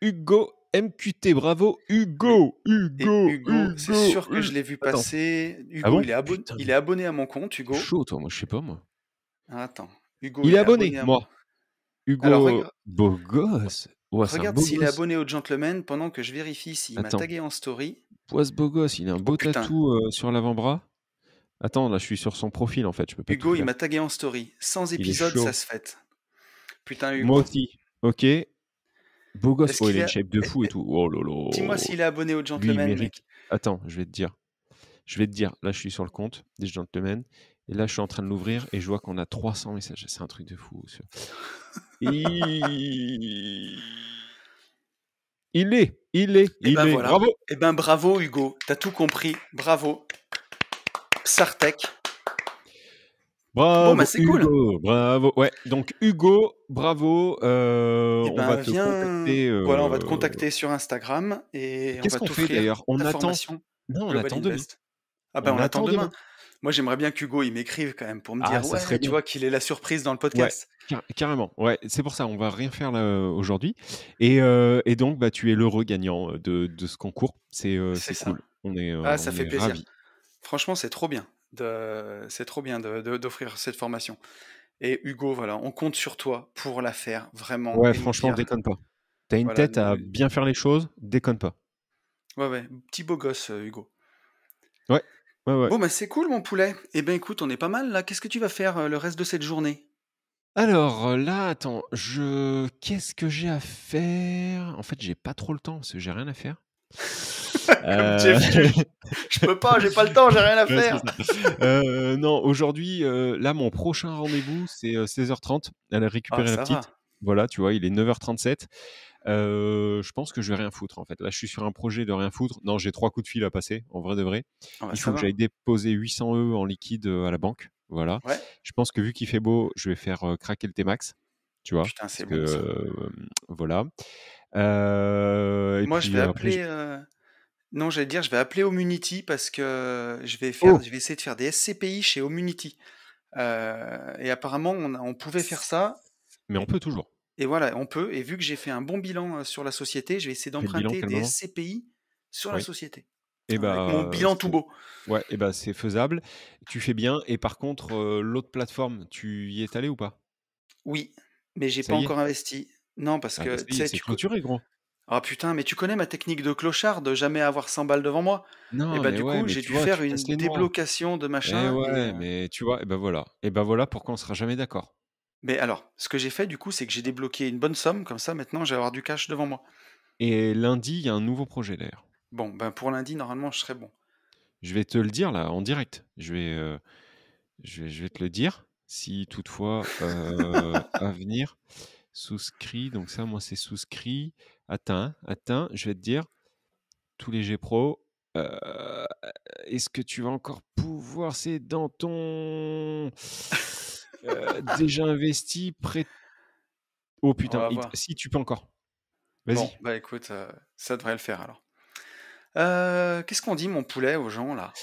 Hugo MQT, bravo Hugo! Et Hugo, c'est sûr que je l'ai vu Attends. passer. Hugo, Ah bon? il est abonné à mon compte, Hugo. Chaud toi, moi je sais pas moi. Attends. Hugo, Il est abonné, à moi. Alors, Hugo, beau gosse. Ouais, c'est un regarde beau s'il est gosse. abonné au Gentleman pendant que je vérifie s'il m'a Attends. tagué en story. Ce beau gosse, il a un beau putain. tatou sur l'avant-bras. Attends, là je suis sur son profil en fait, je peux pas tout Hugo, il faire. m'a tagué en story. 100 Il est épisodes, chaud. ça se fête. Putain, Hugo. Moi aussi. OK. Beau gosse. Est-ce Oh, il qu'il a est- une shape de fou et tout. Oh lolo. Dis-moi s'il est abonné au Lui, il Gentleman, mérite. mec. Attends, je vais te dire. Là, je suis sur le compte des Gentlemen. Et là, je suis en train de l'ouvrir et je vois qu'on a 300 messages. C'est un truc de fou. Il est. Voilà. Bravo. Eh ben bravo, Hugo. T'as tout compris. Bravo. Sartek. Bravo, Bon, bah, c'est cool. Hugo. Bravo. Ouais, donc Hugo, bravo. Eh On ben, va te contacter. Voilà, on va te contacter sur Instagram et on Qu'est-ce va qu'on fait t'offrir d'ailleurs? On ta attend. formation Non, on Global attend demain. Invest. Ah ben, On on attend attend demain. Moi, j'aimerais bien qu'Hugo, il m'écrive quand même pour me dire, ça ouais, serait tu bien. vois qu'il est la surprise dans le Ouais, podcast. carrément. Ouais, c'est pour ça, on va rien faire là aujourd'hui. Et donc, bah, tu es l'heureux gagnant de ce concours. C'est C'est ça. cool. On est, Ça on fait est plaisir. ravis. Franchement, c'est trop bien d'offrir cette formation. Et Hugo, voilà, on compte sur toi pour la faire vraiment. Ouais, et nous franchement, dire, déconne pas. T'as une voilà, tête à bien faire les choses, déconne pas. ouais, petit beau gosse, Hugo. Ouais. Bon, bah c'est cool, mon poulet. Eh ben écoute, on est pas mal là. Qu'est-ce que tu vas faire le reste de cette journée? Alors là, attends, qu'est-ce que j'ai à faire? En fait, j'ai pas trop le temps parce que j'ai rien à faire. Comme Jeff, je peux pas, j'ai pas le temps, j'ai rien à Ouais, faire. c'est ça. Non, aujourd'hui, là, mon prochain rendez-vous, c'est 16h30. Elle a récupéré la ça petite. va. Voilà, tu vois, il est 9h37. Je pense que je vais rien foutre en fait. Là, je suis sur un projet de rien foutre. Non, j'ai 3 coups de fil à passer, en vrai de vrai. Il Ça faut que va. j'aille déposer 800 € en liquide à la banque. Voilà. Ouais. Je pense que vu qu'il fait beau, je vais faire craquer le T-Max. Tu vois. Putain, c'est parce bon ça. Voilà. Et Moi, puis je vais après, appeler. Non, j'allais dire, je vais appeler Omunity parce que je vais essayer de faire des SCPI chez Omunity. Et apparemment, on pouvait faire ça. mais on peut toujours. Et voilà, on peut. Et vu que j'ai fait un bon bilan sur la société, je vais essayer d'emprunter des SCPI sur la société. Et avec mon bilan tout beau. Ouais, et bah c'est faisable. Tu fais bien. Et par contre, l'autre plateforme, tu y es allé ou pas? Oui, mais j'ai Ça pas y est? encore investi. Non, parce Ah que bah ça tu y est, sais, c'est clôturé, gros. Ah putain, mais tu connais ma technique de clochard de jamais avoir 100 balles devant moi? Et Non, bah mais du ouais, coup, mais j'ai tu dû vois, faire tu casses une les noix. déblocation de Eh machin. ouais, mais tu vois, et bah voilà pourquoi on sera jamais d'accord. Mais alors, ce que j'ai fait du coup, c'est que j'ai débloqué une bonne somme, comme ça maintenant je vais avoir du cash devant moi. Et lundi, il y a un nouveau projet d'ailleurs. Bon, ben pour lundi, normalement, je serai bon. Je vais te le dire là, en direct. Je vais te le dire, si toutefois à venir. Souscrit, donc ça, moi, c'est souscrit. Attends, je vais te dire. Tous les G Pro. Est-ce que tu vas encore pouvoir? C'est dans ton déjà investi, prêt. Oh On putain, va voir. si tu peux encore. Bon, Vas-y. bah écoute, ça devrait le faire alors. Qu'est-ce qu'on dit, mon poulet, aux gens là?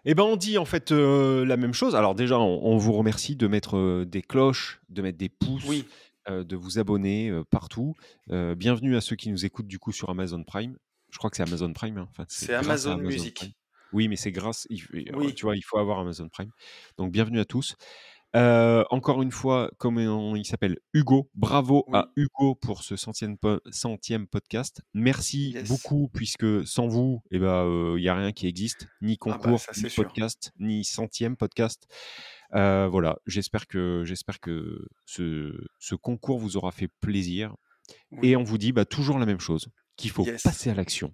Eh ben, on dit en fait la même chose. Alors déjà, on vous remercie de mettre des cloches, de mettre des pouces, Oui, de vous abonner partout. Bienvenue à ceux qui nous écoutent du coup sur Amazon Prime. Je crois que c'est Amazon Prime, hein. Enfin, c'est c'est grâce à Amazon Amazon Prime. Music. Oui, mais c'est grâce, Oui, tu vois, il faut avoir Amazon Prime. Donc bienvenue à tous. Encore une fois, il s'appelle Hugo. Bravo à oui, Hugo pour ce centième podcast. Merci yes. beaucoup, puisque sans vous, il n'y a rien qui existe, ni Ah bah concours, ça ni c'est sûr. podcast, ni centième podcast. Voilà, j'espère que ce concours vous aura fait plaisir. Et Oui, on vous dit toujours la même chose, qu'il faut yes. passer à l'action.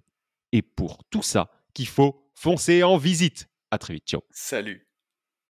Et pour tout ça, qu'il faut foncer en visite. À très vite. Ciao. Salut.